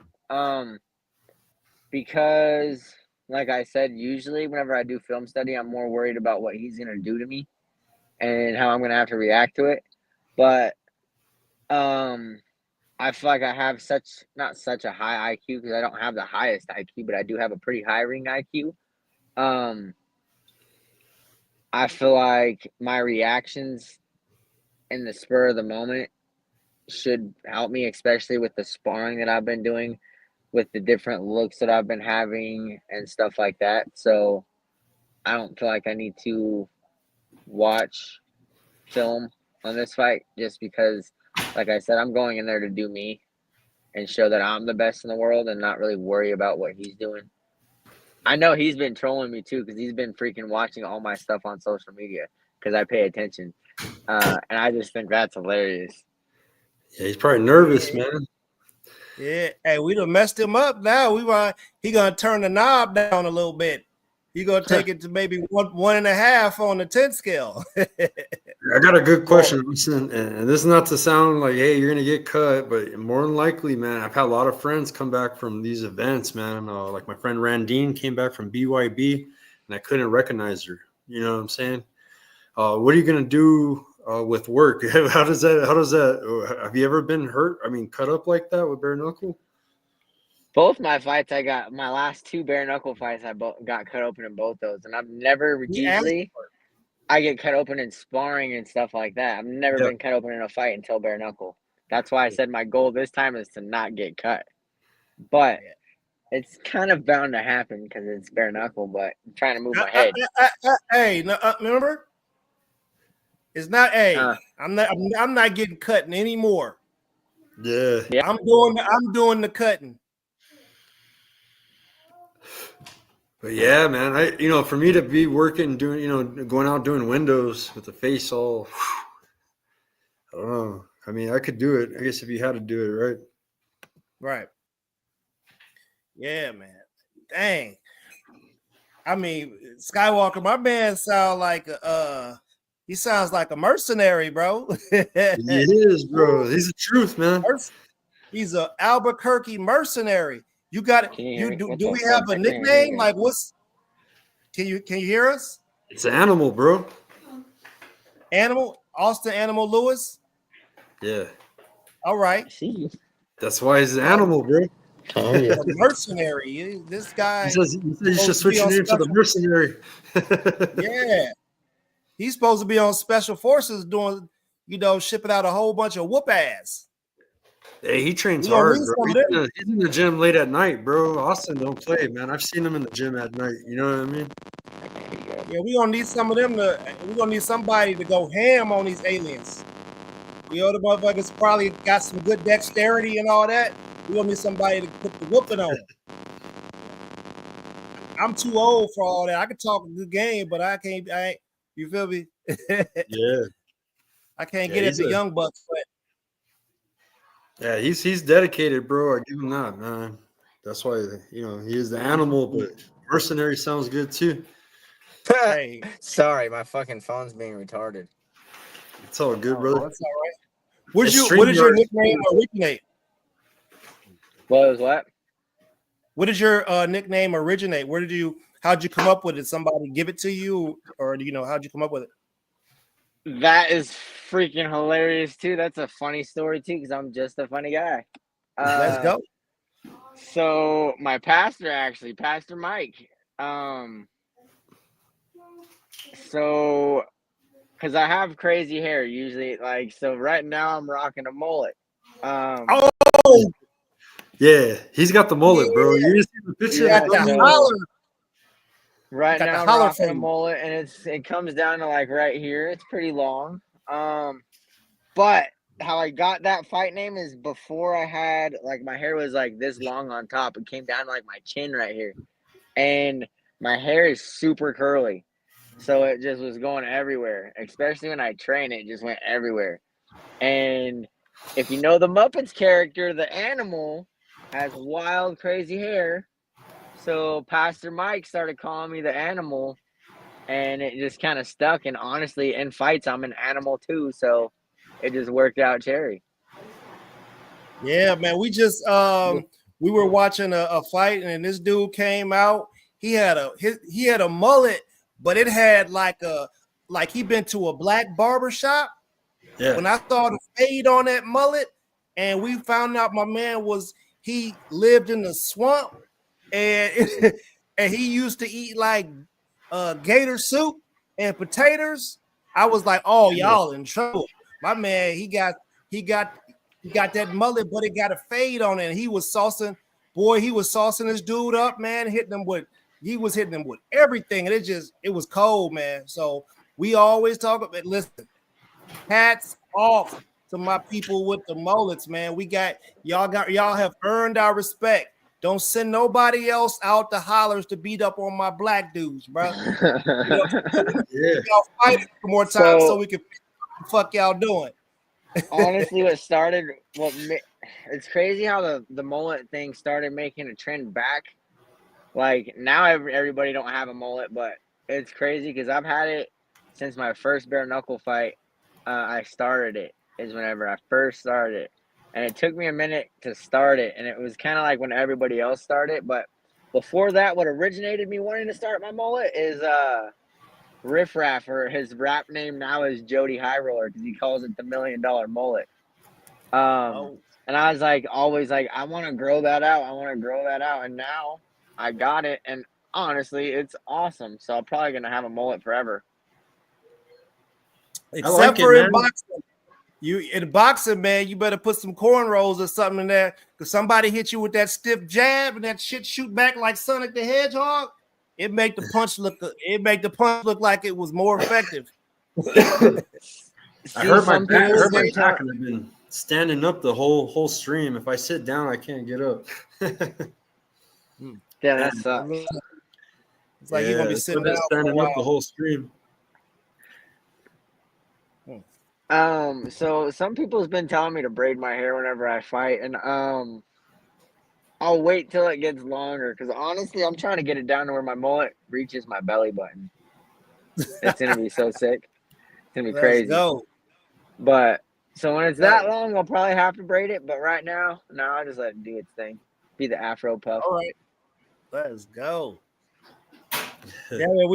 Because like I said, usually whenever I do film study, I'm more worried about what he's gonna do to me and how I'm gonna have to react to it. But I feel like I have not such a high IQ because I don't have the highest IQ, but I do have a pretty high ring IQ. I feel like my reactions in the spur of the moment should help me, especially with the sparring that I've been doing, with the different looks that I've been having and stuff like that. So I don't feel like I need to watch film on this fight just because, like I said, I'm going in there to do me and show that I'm the best in the world and not really worry about what he's doing. I know he's been trolling me too because he's been freaking watching all my stuff on social media because I pay attention. And I just think that's hilarious. Yeah, he's probably nervous, Yeah. man. Yeah, hey, we done messed him up. Now he gonna turn the knob down a little bit. He gonna take it to maybe 1.5 on the 10 scale. I got a good question. Listen, and this is not to sound like, hey, you're gonna get cut, but more than likely, man, I've had a lot of friends come back from these events, man. Like my friend Randine came back from BYB, and I couldn't recognize her. You know what I'm saying? What are you gonna do with work? How does that? Have you ever been hurt? I mean, cut up like that with bare knuckle? Both my fights, my last 2 bare knuckle fights, I got cut open in both those, and I've never He asked usually I get cut open in sparring and stuff like that. I've never Yeah. been cut open in a fight until bare knuckle. That's why I said my goal this time is to not get cut. But it's kind of bound to happen because it's bare knuckle. But I'm trying to move my head. Hey, remember? It's not. Hey, Uh, I'm not getting cut anymore. Yeah. Yeah. I'm doing the cutting. But yeah, man, for me to be working, doing, going out doing windows with the face all, I don't know. I mean, I could do it. I guess if you had to do it, right? Right. Yeah, man. Dang. I mean, Skywalker, my man sounds like he sounds like a mercenary, bro. He is, bro. He's the truth, man. He's a Albuquerque mercenary. You got it. Do we have a nickname? Like what's can you hear us? It's an animal, bro. Animal? Austin Animal Lewis? Yeah. All right. That's why he's an animal, bro. Oh, yeah. A mercenary. This guy. He says you should switch your name to the mercenary. Yeah. He's supposed to be on special forces doing, shipping out a whole bunch of whoop ass. Hey, he trains hard, bro. He's in the gym late at night, bro. Austin don't play, man. I've seen him in the gym at night. You know what I mean? Yeah, we're gonna need some of them we're gonna need somebody to go ham on these aliens. The motherfuckers probably got some good dexterity and all that. We're gonna need somebody to put the whooping on. I'm too old for all that. I can talk a good game, but I ain't, you feel me? Yeah. I can't get at the young bucks, but yeah, he's dedicated, bro. I give him that, man. That's why he is the animal, but mercenary sounds good too. hey, sorry, my fucking phone's being retarded. It's all good, brother. That's all right. What did your nickname originate? What was what? What did your nickname originate? How'd you come up with it? Somebody give it to you, or how'd you come up with it? That is freaking hilarious too. That's a funny story too, because I'm just a funny guy. Let's go. So my pastor, actually, Pastor Mike. So because I have crazy hair usually, so right now I'm rocking a mullet. Oh, yeah, he's got the mullet, bro. You see the picture? Got the holler. Right now I'm rocking a mullet, and it comes down to right here. It's pretty long. But how I got that fight name is before I had my hair was this long on top. It came down to my chin right here, and my hair is super curly, so it just was going everywhere. Especially when I train, it just went everywhere. And if you know the Muppets character, the animal has wild, crazy hair. So Pastor Mike started calling me the animal, and it just kind of stuck. And honestly, in fights, I'm an animal too, so it just worked out cherry. Yeah, man. We just we were watching a fight, and this dude came out. He had a mullet, but it had like he been to a black barber shop. Yeah. When I saw the fade on that mullet, and we found out my man he lived in the swamp, and and he used to eat gator soup and potatoes. I was like, oh, y'all in trouble. My man, he got that mullet, but it got a fade on it. And he was saucing this dude up, man, he was hitting him with everything. And it was cold, man. So we always talk about, listen, hats off to my people with the mullets, man. Y'all have earned our respect. Don't send nobody else out to hollers to beat up on my black dudes, bro. Yeah. Y'all fight more times so we can what the fuck y'all doing. Honestly, what started it's crazy how the mullet thing started making a trend back. Like now everybody don't have a mullet, but it's crazy because I've had it since my first bare knuckle fight. I started it is whenever I first started it, and it took me a minute to start it, and it was kind of like when everybody else started. But before that, what originated me wanting to start my mullet is Riff Raff, or his rap name now is Jody High Roller because he calls it the $1 Million Mullet. And I was like, always like, I want to grow that out. I want to grow that out. And now I got it. And honestly, it's awesome. So I'm probably going to have a mullet forever. Except for in boxing. In boxing, man, you better put some cornrows or something in there. Because somebody hit you with that stiff jab and that shit shoot back like Sonic the Hedgehog. It make the punch look like it was more effective. I hurt my back and I've been standing up the whole stream. If I sit down, I can't get up. Yeah, that sucks. It's like you're gonna be sitting down standing up the whole stream. So some people's been telling me to braid my hair whenever I fight, and I'll wait till it gets longer because honestly, I'm trying to get it down to where my mullet reaches my belly button. It's gonna be so sick. It's gonna be crazy. Let's go. But so when it's that long, I'll probably have to braid it. But right now, no, I just let it do its thing. Be the Afro puff. All right, let's go. Yeah, man,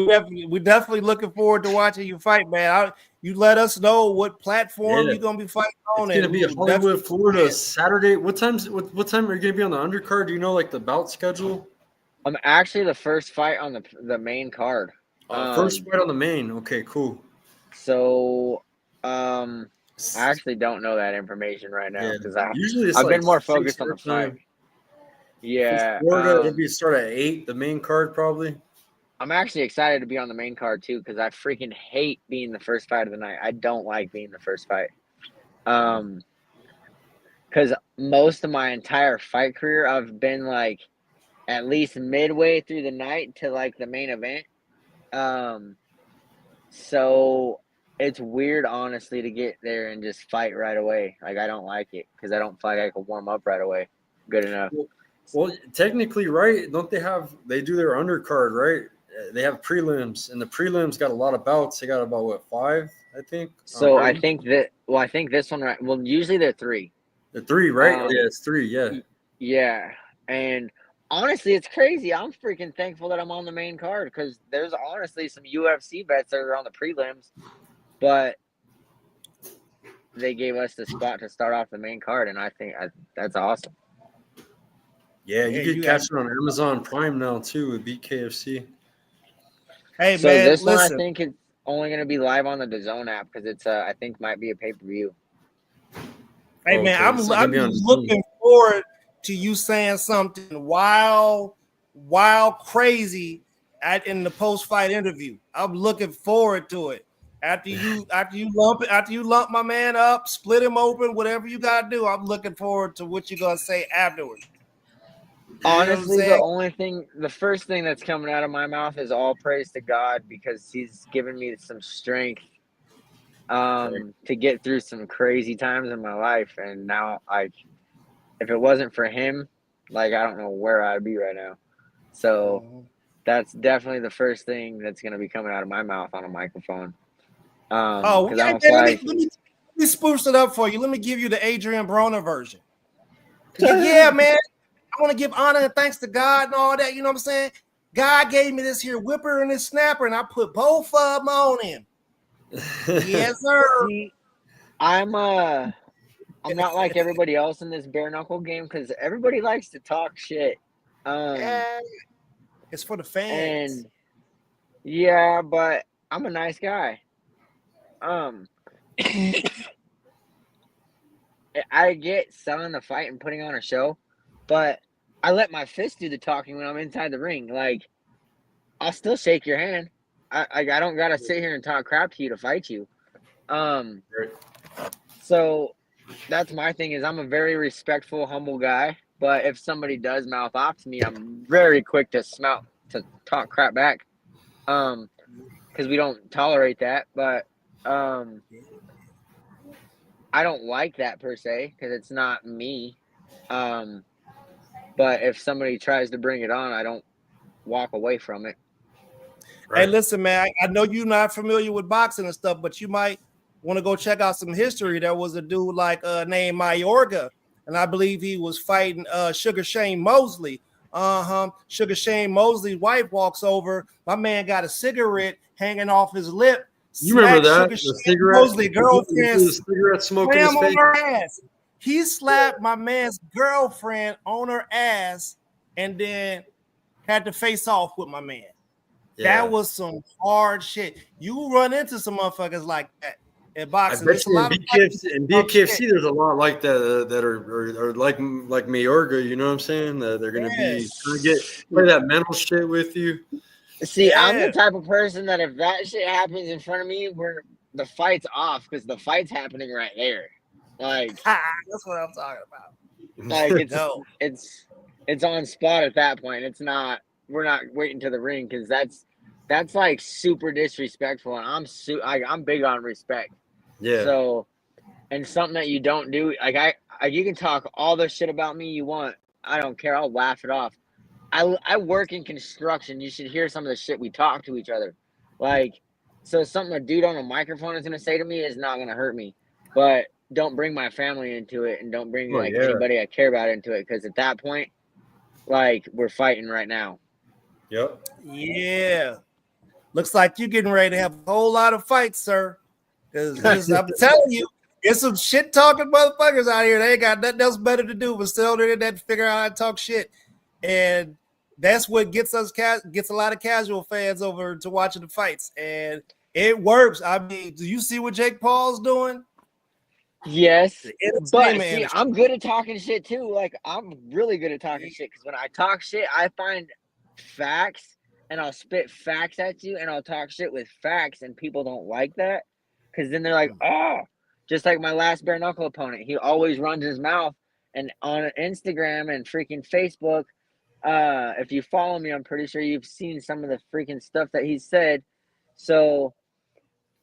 we definitely looking forward to watching you fight, man. You let us know what platform you're gonna be fighting on. It's gonna be Hollywood, Florida, Saturday. What time are you gonna be on the undercard? Do you know like the bout schedule? I'm actually the first fight on the main card. First fight on the main. Okay, cool. So, I actually don't know that information right now because I've been more focused on the fight. Yeah, Florida, it'd be start at 8. The main card probably. I'm actually excited to be on the main card too because I freaking hate being the first fight of the night. I don't like being the first fight. Because most of my entire fight career, I've been like at least midway through the night to like the main event. So it's weird, honestly, to get there and just fight right away. Like I don't like it because I don't feel like I can warm up right away. Good enough. Well, technically, right? Don't they do their undercard, right? They have prelims, and the prelims got a lot of bouts. They got about 5, I think. So I think this one, right? Well, usually they're 3. The 3, right? Yeah, it's 3. Yeah. Yeah, and honestly, it's crazy. I'm freaking thankful that I'm on the main card because there's honestly some UFC vets that are on the prelims, but they gave us the spot to start off the main card, and I think that's awesome. Yeah, you can catch it on Amazon Prime now too with BKFC. Hey, so man, this listen. one I think it's only going to be live on the DAZN app because it's I think might be a pay-per-view. Hey, man, I'm looking forward to you saying something wild, crazy in the post-fight interview. I'm looking forward to it. After you lump my man up, split him open, whatever you gotta do, I'm looking forward to what you're gonna say afterwards. Honestly, the first thing that's coming out of my mouth is all praise to God because He's given me some strength to get through some crazy times in my life. And now, like, if it wasn't for Him, like, I don't know where I'd be right now. So that's definitely the first thing that's going to be coming out of my mouth on a microphone. Let me spruce it up for you. Let me give you the Adrian Broner version. Yeah, man. I want to give honor and thanks to God and all that. You know what I'm saying? God gave me this here whipper and this snapper, and I put both of them on him. Yes, sir. See, I'm not like everybody else in this bare knuckle game because everybody likes to talk shit. It's for the fans. And yeah, but I'm a nice guy. I get selling the fight and putting on a show, but I let my fist do the talking when I'm inside the ring. Like, I'll still shake your hand. I don't gotta sit here and talk crap to you to fight you. So that's my thing is I'm a very respectful, humble guy. But if somebody does mouth off to me, I'm very quick to talk crap back. Because we don't tolerate that. But I don't like that per se because it's not me. But if somebody tries to bring it on, I don't walk away from it. Right. Hey, listen, man, I know you're not familiar with boxing and stuff, but you might want to go check out some history. There was a dude like named Mayorga, and I believe he was fighting Sugar Shane Mosley. Sugar Shane Mosley's wife walks over. My man got a cigarette hanging off his lip. You remember that? Sugar Shane cigarette, Mosley girlfriend cigarette smoke in his face. On her ass. He slapped my man's girlfriend on her ass and then had to face off with my man. Yeah. That was some hard shit. You run into some motherfuckers like that in boxing. I bet you in BKFC, there's a lot like that that are like Mayorga. You know what I'm saying? They're gonna be trying to play that mental shit with you. See, I'm the type of person that if that shit happens in front of me, the fight's off because the fight's happening right there. Like that's what I'm talking about. Like it's on spot at that point. It's not. We're not waiting to the ring because that's like super disrespectful, and I'm big on respect. Yeah. So, and something that you don't do, like you can talk all the shit about me you want. I don't care. I'll laugh it off. I work in construction. You should hear some of the shit we talk to each other. Like, so something a dude on a microphone is gonna say to me is not gonna hurt me, but don't bring my family into it, and don't bring anybody I care about into it, because at that point, like, we're fighting right now. Yep. Yeah. Looks like you're getting ready to have a whole lot of fights, sir. Because I'm telling you, there's some shit talking motherfuckers out here. They ain't got nothing else better to do but stay on the internet to figure out how to talk shit. And that's what gets a lot of casual fans over to watching the fights. And it works. I mean, do you see what Jake Paul's doing? Yes, but see, I'm good at talking shit too. Like, I'm really good at talking shit because when I talk shit, I find facts and I'll spit facts at you and I'll talk shit with facts, and people don't like that because then they're like, oh, just like my last Bareknuckle opponent. He always runs his mouth, and on Instagram and freaking Facebook, if you follow me, I'm pretty sure you've seen some of the freaking stuff that he said. So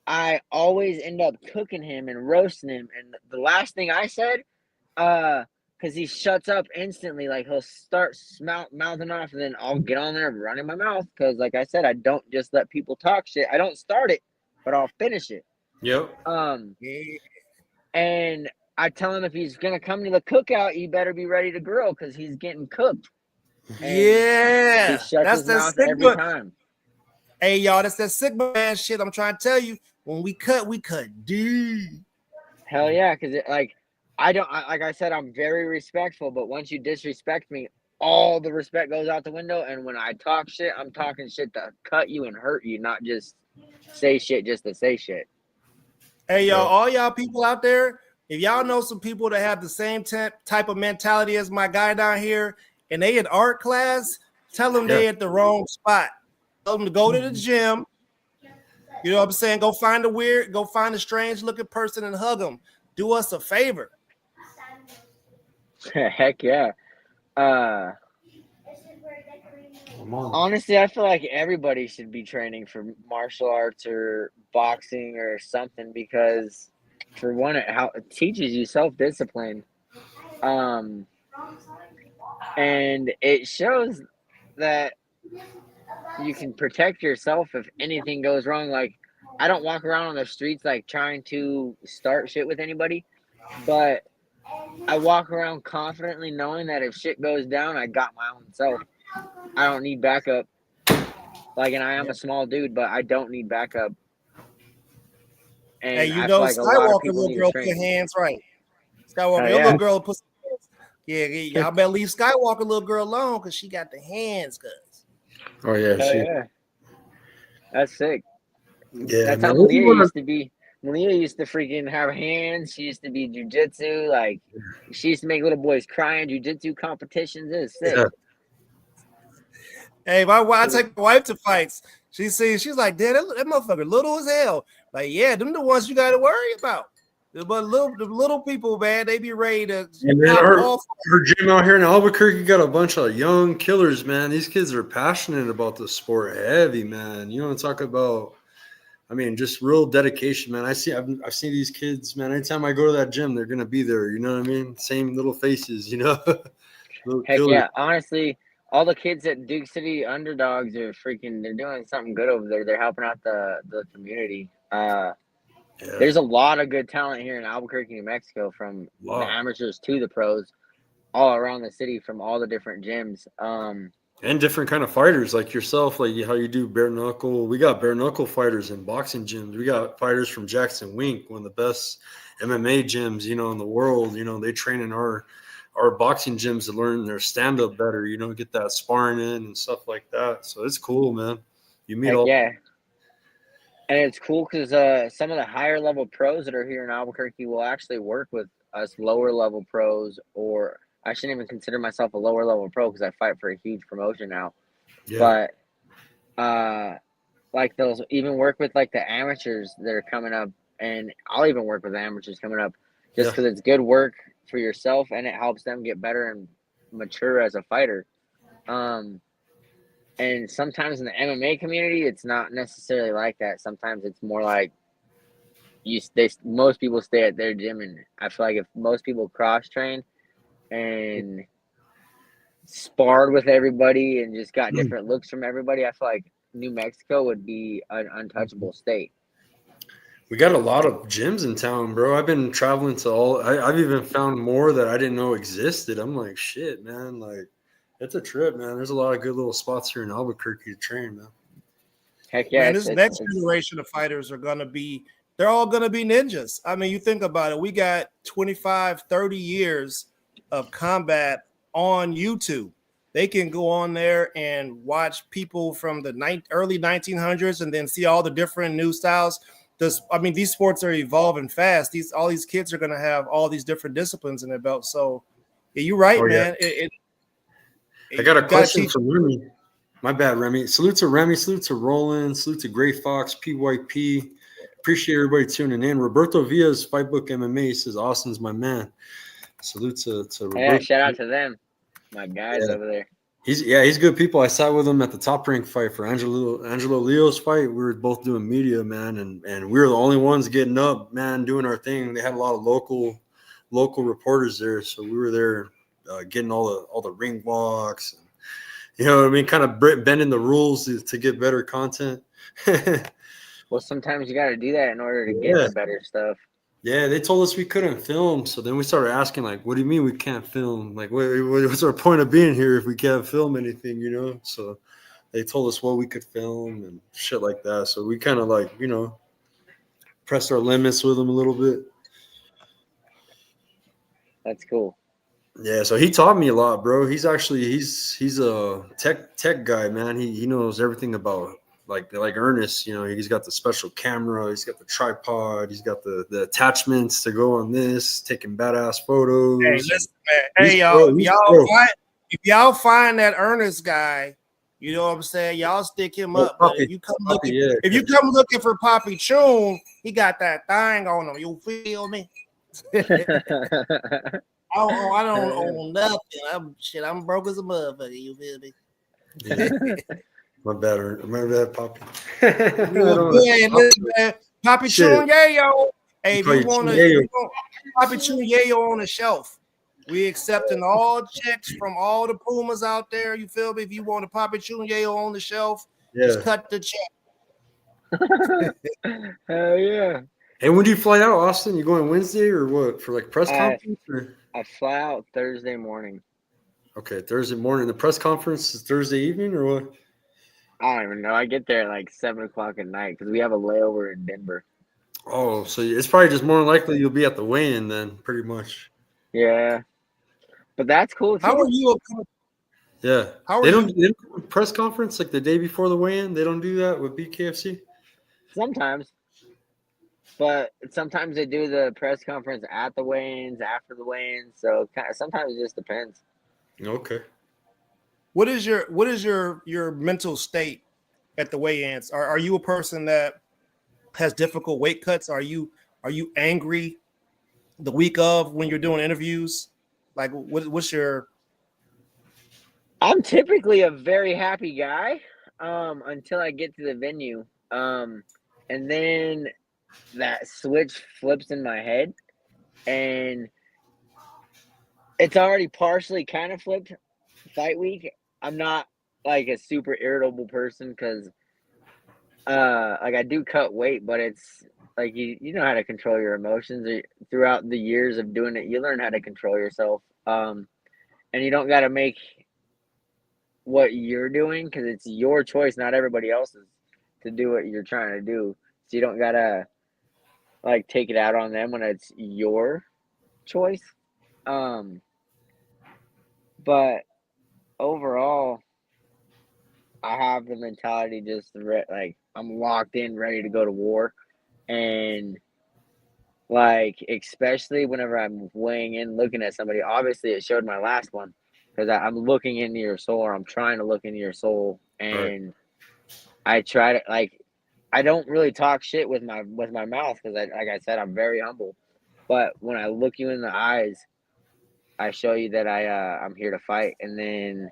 I always end up cooking him and roasting him. And the last thing I said, because he shuts up instantly, like he'll start mouthing off, and then I'll get on there running my mouth. Because, like I said, I don't just let people talk shit. I don't start it, but I'll finish it. Yep. And I tell him if he's gonna come to the cookout, he better be ready to grill because he's getting cooked. And he shuts his mouth every time. Hey, y'all, that's that Sigma man shit. I'm trying to tell you. When we cut deep. Hell yeah, because like I said, I'm very respectful, but once you disrespect me, all the respect goes out the window. And when I talk shit, I'm talking shit to cut you and hurt you, not just say shit just to say shit. Hey, y'all, all y'all people out there, if y'all know some people that have the same type of mentality as my guy down here, and they in art class, tell them they at the wrong spot. Tell them to go to the gym. You know what I'm saying? Go find a strange looking person and hug them. Do us a favor. Heck yeah. Honestly, I feel like everybody should be training for martial arts or boxing or something, because for one, it teaches you self-discipline. And it shows that you can protect yourself if anything goes wrong. Like, I don't walk around on the streets like trying to start shit with anybody, but I walk around confidently knowing that if shit goes down, I got my own self. I don't need backup. Like, and I am a small dude, but I don't need backup. And hey, you know, like Skywalker little girl put hands right. Skywalker, your little girl put. Yeah, y'all better leave Skywalker little girl alone because she got the hands, cuz. Oh yeah, that's sick. Yeah, that's how Malaya used to be. Malaya used to freaking have hands. She used to be jujitsu. Like, she used to make little boys cry in jujitsu competitions. It was sick. Yeah. Hey, I take my wife to fights. She's like, Dad, that motherfucker little as hell. Like, yeah, them the ones you got to worry about. But the little people, man, they be ready to And then pop our off. gym out here in Albuquerque got a bunch of young killers, man. These kids are passionate about the sport, heavy, man. You want to talk about? I mean, just real dedication, man. I've seen these kids, man. Anytime I go to that gym, they're gonna be there. You know what I mean? Same little faces, you know. Little Heck killers. yeah. Honestly, all the kids at Duke City Underdogs are freaking. They're doing something good over there. They're helping out the community. Yeah, There's a lot of good talent here in Albuquerque, New Mexico, from the wow. amateurs to the pros, all around the city from all the different gyms. And different kind of fighters like yourself, like how you do bare knuckle. We got bare knuckle fighters in boxing gyms. We got fighters from Jackson Wink, one of the best MMA gyms, you know, in the world. You know, they train in our boxing gyms to learn their stand up better. You know, get that sparring in and stuff like that. So it's cool, man. You meet Heck all. yeah. And it's cool because some of the higher level pros that are here in Albuquerque will actually work with us lower level pros, or I shouldn't even consider myself a lower level pro because I fight for a huge promotion now. Yeah, But like they'll even work with like the amateurs that are coming up, and I'll even work with the amateurs coming up just yeah. because it's good work for yourself and it helps them get better and mature as a fighter. And sometimes in the MMA community, it's not necessarily like that. Sometimes it's more like most people stay at their gym, and I feel like if most people cross train and sparred with everybody and just got different looks from everybody, I feel like New Mexico would be an untouchable state. We got a lot of gyms in town, bro. I've been traveling to all. I've even found more that I didn't know existed. I'm like, shit, man. Like, it's a trip, man. There's a lot of good little spots here in Albuquerque to train, man. Heck yeah, Man, this next generation of fighters are going to be, they're all going to be ninjas. I mean, you think about it. We got 25, 30 years of combat on YouTube. They can go on there and watch people from the early 1900s and then see all the different new styles. I mean, these sports are evolving fast. All these kids are going to have all these different disciplines in their belt. So, yeah, you're right, man. I got a you gotta question teach. for Remy. My bad, Remy. Salute to Remy. Salute to Roland. Salute to Gray Fox, PYP. Appreciate everybody tuning in. Roberto Villa's Fight Book MMA says Austin's my man. Salute to Roberto. Yeah, shout out to them, my guys over there. He's good people. I sat with him at the Top Rank fight for Angelo Leo's fight. We were both doing media, man, and we were the only ones getting up, man, doing our thing. They had a lot of local reporters there, so we were there getting all the ring walks, and, you know what I mean, kind of bending the rules to get better content. Well, sometimes you got to do that in order to get the better stuff. Yeah, they told us we couldn't film, so then we started asking, like, what do you mean we can't film? Like, what's our point of being here if we can't film anything, you know? So they told us what we could film and shit like that. So we kind of, like, you know, pressed our limits with them a little bit. That's cool. Yeah, so he taught me a lot, bro. He's a tech guy, man. He knows everything about like Ernest, you know. He's got the special camera, he's got the tripod, he's got the attachments to go on this, taking badass photos. Hey, listen, man. Hey, y'all, if y'all find that Ernest guy, you know what I'm saying, y'all stick him up. But if you come looking for Poppy Chun, he got that thing on him. You feel me? I don't own nothing. I'm broke as a motherfucker. You feel me? Yeah. My bad, Poppy. Listen, man. Poppy Chun Yayo. Hey, if you want Poppy Chun Yayo on the shelf, we accepting all checks from all the Pumas out there. You feel me? If you want a Poppy Chun Yayo on the shelf, just cut the check. Hell yeah. Hey, when do you fly out, Austin? You going Wednesday or what? For like press conference? Or? I fly out Thursday morning. Okay, Thursday morning. The press conference is Thursday evening or what? I don't even know. I get there at like 7 o'clock at night because we have a layover in Denver. Oh, so it's probably just more likely you'll be at the weigh-in then, pretty much. Yeah, but that's cool too. How are you? Yeah, they don't do press conference like the day before the weigh-in. They don't do that with BKFC. Sometimes, but sometimes they do the press conference at the weigh-ins, after the weigh-ins. So sometimes it just depends. Okay. What is your mental state at the weigh-ins? Are you a person that has difficult weight cuts? Are you angry the week of when you're doing interviews? Like, what's your? I'm typically a very happy guy until I get to the venue. And then that switch flips in my head, and it's already partially kind of flipped fight week. I'm not like a super irritable person because like I do cut weight, but it's like you know how to control your emotions throughout the years of doing it. You learn how to control yourself, and you don't got to make what you're doing because it's your choice, not everybody else's, to do what you're trying to do. So you don't gotta like take it out on them when it's your choice. But overall, I have the mentality just like I'm locked in, ready to go to war, and like especially whenever I'm weighing in, looking at somebody. Obviously, it showed my last one because I'm looking into your soul, or I'm trying to look into your soul, and I try to like. I don't really talk shit with my mouth because like I said, I'm very humble. But when I look you in the eyes, I show you that I'm here to fight. And then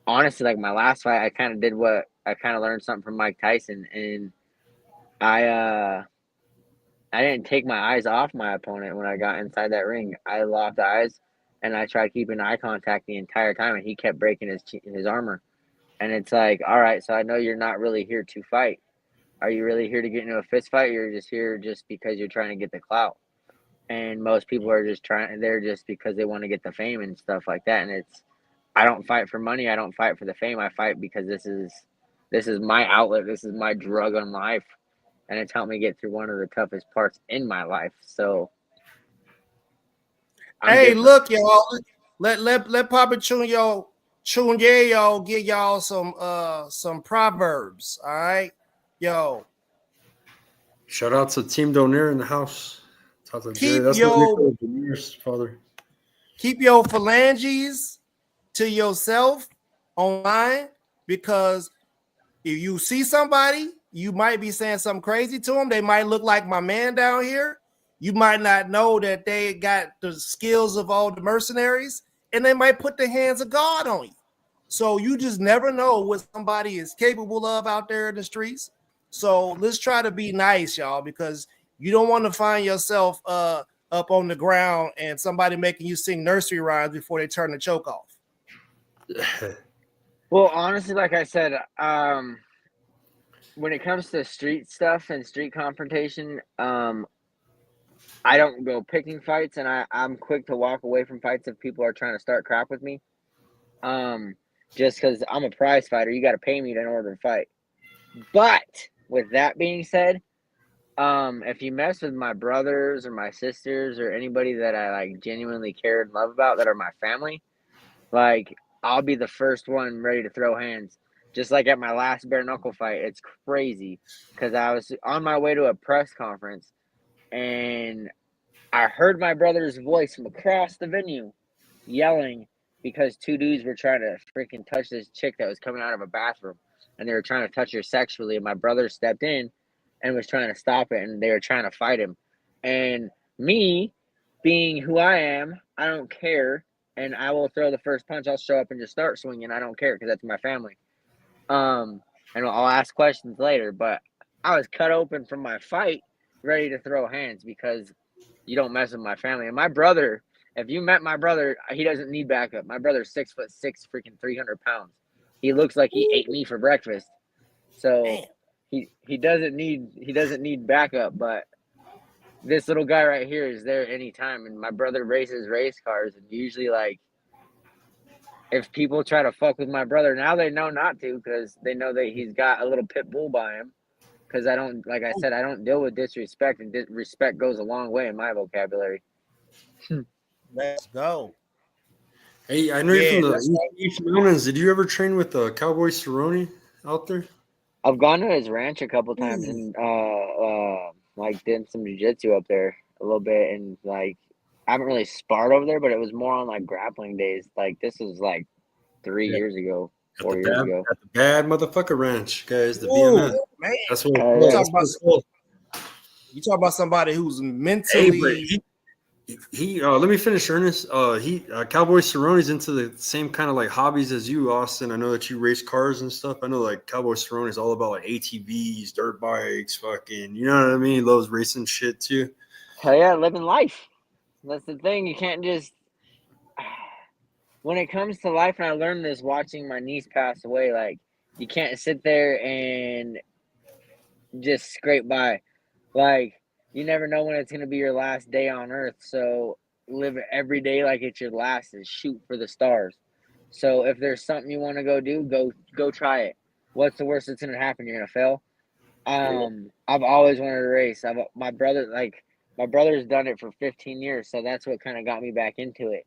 honestly, like my last fight, I kind of did what I kind of learned something from Mike Tyson, and I didn't take my eyes off my opponent when I got inside that ring. I locked eyes, and I tried keeping eye contact the entire time, and he kept breaking his armor. And it's like, all right, so I know you're not really here to fight. Are you really here to get into a fist fight? Or you're just here just because you're trying to get the clout. And most people are just they're just because they want to get the fame and stuff like that. And I don't fight for money. I don't fight for the fame. I fight because this is my outlet. This is my drug on life. And it's helped me get through one of the toughest parts in my life. So Hey, different. Look, y'all. Let Papa Chunye give y'all some proverbs. All right. Yo. Shout out to Team Donaire in the house. Keep That's your father. Keep your phalanges to yourself online, because if you see somebody, you might be saying something crazy to them. They might look like my man down here. You might not know that they got the skills of all the mercenaries, and they might put the hands of God on you. So you just never know what somebody is capable of out there in the streets. So let's try to be nice, y'all, because you don't want to find yourself up on the ground and somebody making you sing nursery rhymes before they turn the choke off. Well, honestly, like I said, when it comes to street stuff and street confrontation, I don't go picking fights, and I'm quick to walk away from fights if people are trying to start crap with me. Just because I'm a prize fighter, you got to pay me in order to fight. But with that being said, if you mess with my brothers or my sisters or anybody that I like genuinely care and love about that are my family, like I'll be the first one ready to throw hands. Just like at my last Bareknuckle fight, it's crazy because I was on my way to a press conference and I heard my brother's voice from across the venue yelling because two dudes were trying to freaking touch this chick that was coming out of a bathroom, and they were trying to touch her sexually, and my brother stepped in and was trying to stop it, and they were trying to fight him. And me, being who I am, I don't care, and I will throw the first punch. I'll show up and just start swinging. I don't care because that's my family. And I'll ask questions later, but I was cut open from my fight, ready to throw hands because you don't mess with my family. And my brother, if you met my brother, he doesn't need backup. My brother's 6'6", freaking 300 pounds. He looks like he ate me for breakfast. So he doesn't need backup, but this little guy right here is there anytime. And my brother races race cars, and usually like if people try to fuck with my brother, now they know not to because they know that he's got a little pit bull by him. Because I don't, like I said, I don't deal with disrespect, and respect goes a long way in my vocabulary. Let's go. Hey, I know you're from the East Mountains. Did you ever train with Cowboy Cerrone out there? I've gone to his ranch a couple times and like did some jiu-jitsu up there a little bit, and like I haven't really sparred over there, but it was more on like grappling days. Like this was like 3 years ago. 4 years ago. At the bad motherfucker ranch, guys. The BMF. Man. That's what you talk about somebody who's mentally. Hey, he let me finish, Ernest. Cowboy Cerrone's into the same kind of like hobbies as you, Austin. I know that you race cars and stuff. I know like Cowboy Cerrone's all about like ATVs, dirt bikes, fucking, you know what I mean? He loves racing shit too. Hell yeah, living life. That's the thing. You can't just. When it comes to life, and I learned this watching my niece pass away, like, you can't sit there and just scrape by. Like, you never know when it's going to be your last day on earth. So live every day like it's your last and shoot for the stars. So if there's something you want to go do, go try it. What's the worst that's going to happen? You're going to fail. I've always wanted to race. My brother's done it for 15 years, so that's what kind of got me back into it.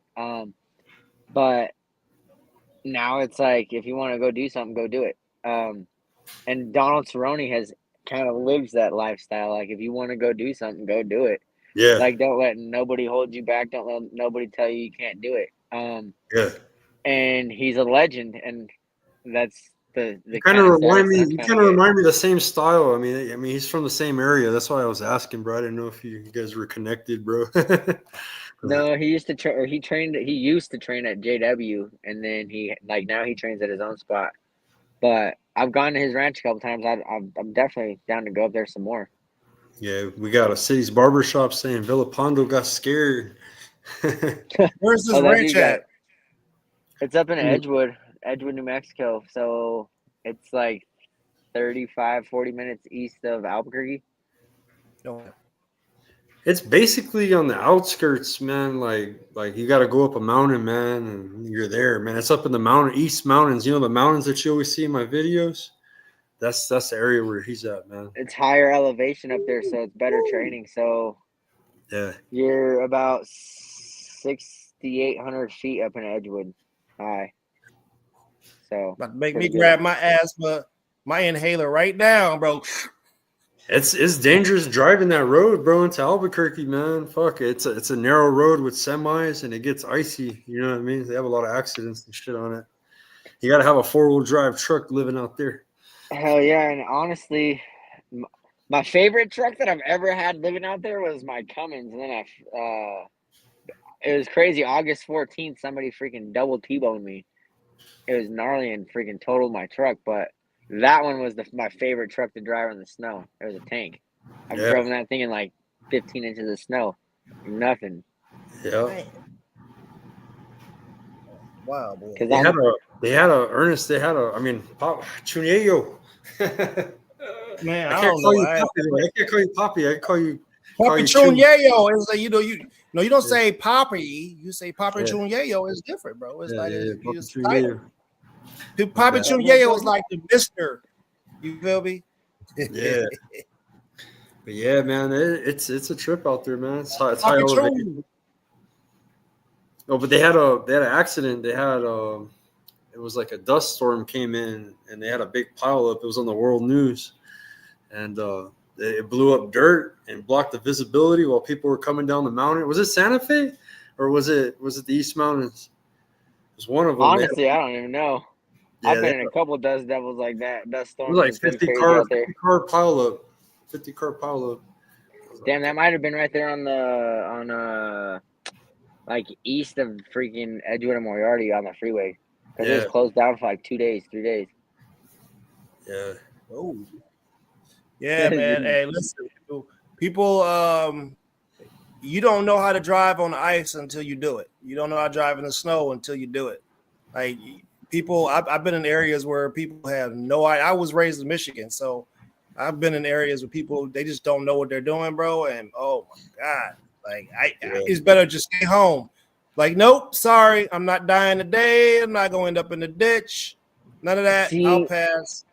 But now it's like, if you want to go do something, go do it. And Donald Cerrone has kind of lives that lifestyle. Like, if you want to go do something, go do it. Yeah. Like, don't let nobody hold you back. Don't let nobody tell you can't do it. Yeah. And he's a legend, and that's the Kind of remind sad. me. That's You kinda kind of good. remind me of the same style. I mean, he's from the same area. That's why I was asking, bro. I didn't know if you guys were connected, bro. No, he used to he trained. He used to train at JW, and then now he trains at his own spot. But I've gone to his ranch a couple times. I'm definitely down to go up there some more. Yeah, we got a city's barbershop saying Villapando got scared. Where's this Oh, that ranch dude got. at? It's up in Edgewood, New Mexico. So it's like 35, 40 minutes east of Albuquerque. No. It's basically on the outskirts, man. Like you got to go up a mountain, man, and you're there, man. It's up in the East Mountains. You know the mountains that you always see in my videos. That's the area where he's at, man. It's higher elevation up there, so it's better training. So Yeah. you're about 6,800 feet up in Edgewood high. So About to make me pretty good. grab my asthma, my inhaler right now, bro. It's dangerous driving that road, bro, into Albuquerque, man. Fuck, it's a narrow road with semis, and it gets icy. You know what I mean? They have a lot of accidents and shit on it. You got to have a 4-wheel drive truck living out there. Hell yeah. And honestly, my favorite truck that I've ever had living out there was my Cummins. And then it was crazy. August 14th, somebody freaking double T-boned me. It was gnarly and freaking totaled my truck. But that one was my favorite truck to drive in the snow. It was a tank. I've driven that thing in like 15 inches of snow. Nothing. Yeah. Wow, boy. They had a, I mean, Chunyeyo. Man, I I can't don't call know. you Poppy. I can't call you Poppy. I call you Papi Chun. Chunyeyo is like, you don't say Poppy, you say Papi Chunyeyo is different, bro. It's like Papi it's Chunyeyo. Papi Chunyeyo is like the Mister. You feel me? Yeah. But yeah, man, it's a trip out there, man. It's high Papi elevation. Chun. Oh, but they had an accident. They had it was like a dust storm came in, and they had a big pile up. It was on the world news, and it blew up dirt and blocked the visibility while people were coming down the mountain. Was it Santa Fe, or was it the East Mountains? It was one of them. Honestly, I don't even know. Yeah, I've been in a couple dust devils like that. Dust it storms was like is pretty 50 crazy car out there. 50 car pile up. 50 car pile up. Damn, that might have been right there on like east of freaking Edgewood and Moriarty on the freeway. Because it was closed down for like 2 days, 3 days. Yeah. Oh. Yeah, man. Hey, listen, people, you don't know how to drive on the ice until you do it. You don't know how to drive in the snow until you do it. Like people, I've been in areas where people have no idea. I was raised in Michigan, so I've been in areas where people, they just don't know what they're doing, bro. And oh my God, like it's better just stay home. Like, nope, sorry, I'm not dying today. I'm not going to end up in the ditch. None of that. See, I'll pass.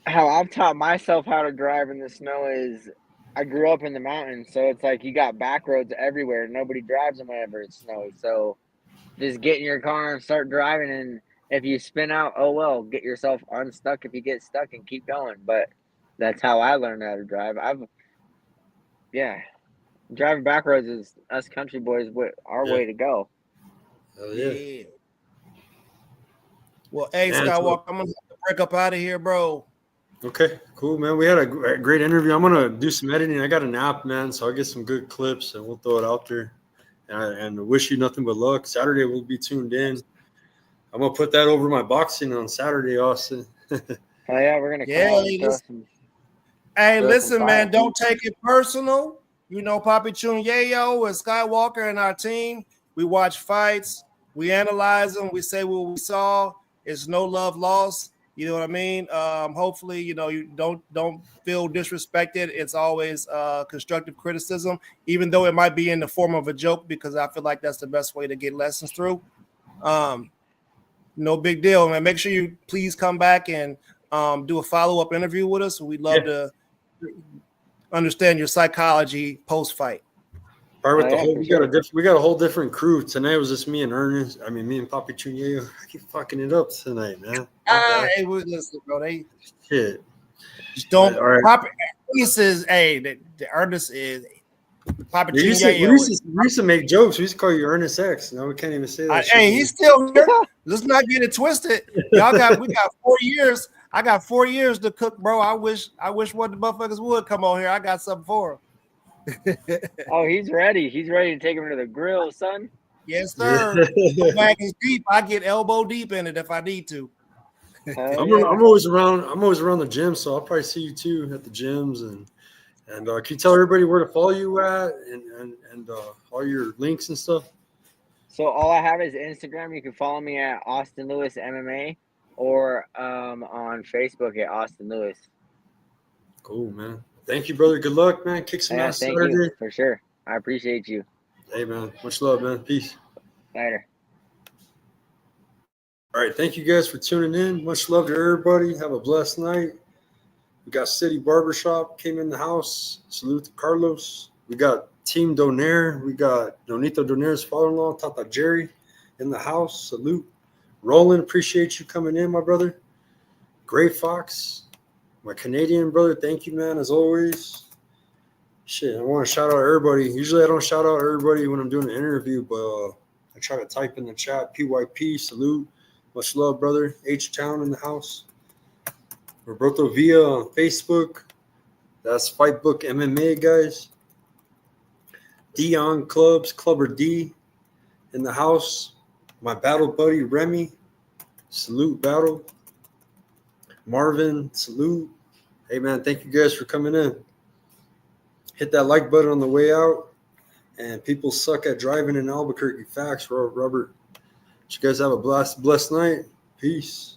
how I've taught myself how to drive in the snow is I grew up in the mountains, so it's like you got back roads everywhere. Nobody drives them whenever it's snowy. So just get in your car and start driving, and if you spin out, oh well, get yourself unstuck if you get stuck and keep going. But that's how I learned how to drive. Driving back roads is us country boys our way to go. Yeah. Well, hey, Skywalker, I'm gonna have to break up out of here, bro. Okay, cool, man. We had a great interview. I'm gonna do some editing. I got an app, man, so I'll get some good clips and we'll throw it out there. and I wish you nothing but luck. Saturday we'll be tuned in. I'm gonna put that over my boxing on Saturday, Austin. Oh yeah, we're gonna Yeah, come on hey, and throw listen, some. hey, Throw listen, some man, fire. don't take it personal. You know, Papi Chunyayo and Skywalker and our team, we watch fights, we analyze them, we say what we saw. It's no love lost. You know what I mean? Hopefully, you know, you don't feel disrespected. It's always constructive criticism, even though it might be in the form of a joke, because I feel like that's the best way to get lessons through. No big deal, man. Make sure you please come back and do a follow-up interview with us. We'd love to understand your psychology post-fight. All right, with Oh, the yeah, whole, for we got a whole different crew tonight. Was just me and Ernest. I mean, me and Papi Chunyeyo. I keep fucking it up tonight, man. Hey, listen, bro. They Shit. just don't. All right. Papi, he says, "Hey, the Ernest is Papi We used to make jokes. We used to call you Ernest X. Now we can't even say that. Hey, he's still here. Let's not get it twisted. We got 4 years. I got 4 years to cook, bro. I wish one of the motherfuckers would come on here. I got something for him. Oh, he's ready. He's ready to take him to the grill, son. Yes, sir. Bag is deep. I get elbow deep in it if I need to. Hell I'm yeah. always around. I'm always around the gym, so I'll probably see you too at the gyms. And can you tell everybody where to follow you at and all your links and stuff? So all I have is Instagram. You can follow me at Austin Lewis MMA or on Facebook at Austin Lewis. Cool, man. Thank you, brother. Good luck, man. Kick some Yeah, ass thank Saturday. you for sure. I appreciate you. Hey, man. Much love, man. Peace. Later. All right. Thank you guys for tuning in. Much love to everybody. Have a blessed night. We got City Barbershop came in the house. Salute to Carlos. We got Team Donaire. We got Donito Donaire's father-in-law, Tata Jerry, in the house. Salute. Roland, appreciate you coming in, my brother. Gray Fox, my Canadian brother. Thank you, man, as always. Shit, I want to shout out everybody. Usually I don't shout out everybody when I'm doing an interview, but I try to type in the chat. PYP, salute. Much love, brother. H-Town in the house. Roberto Villa on Facebook. That's Fight Book MMA, guys. Dion Clubs, Clubber D in the house. My battle buddy, Remy. Salute, battle. Marvin, salute. Hey, man, thank you guys for coming in. Hit that like button on the way out. And people suck at driving in Albuquerque. Facts, Robert. You guys have a blessed night. Peace.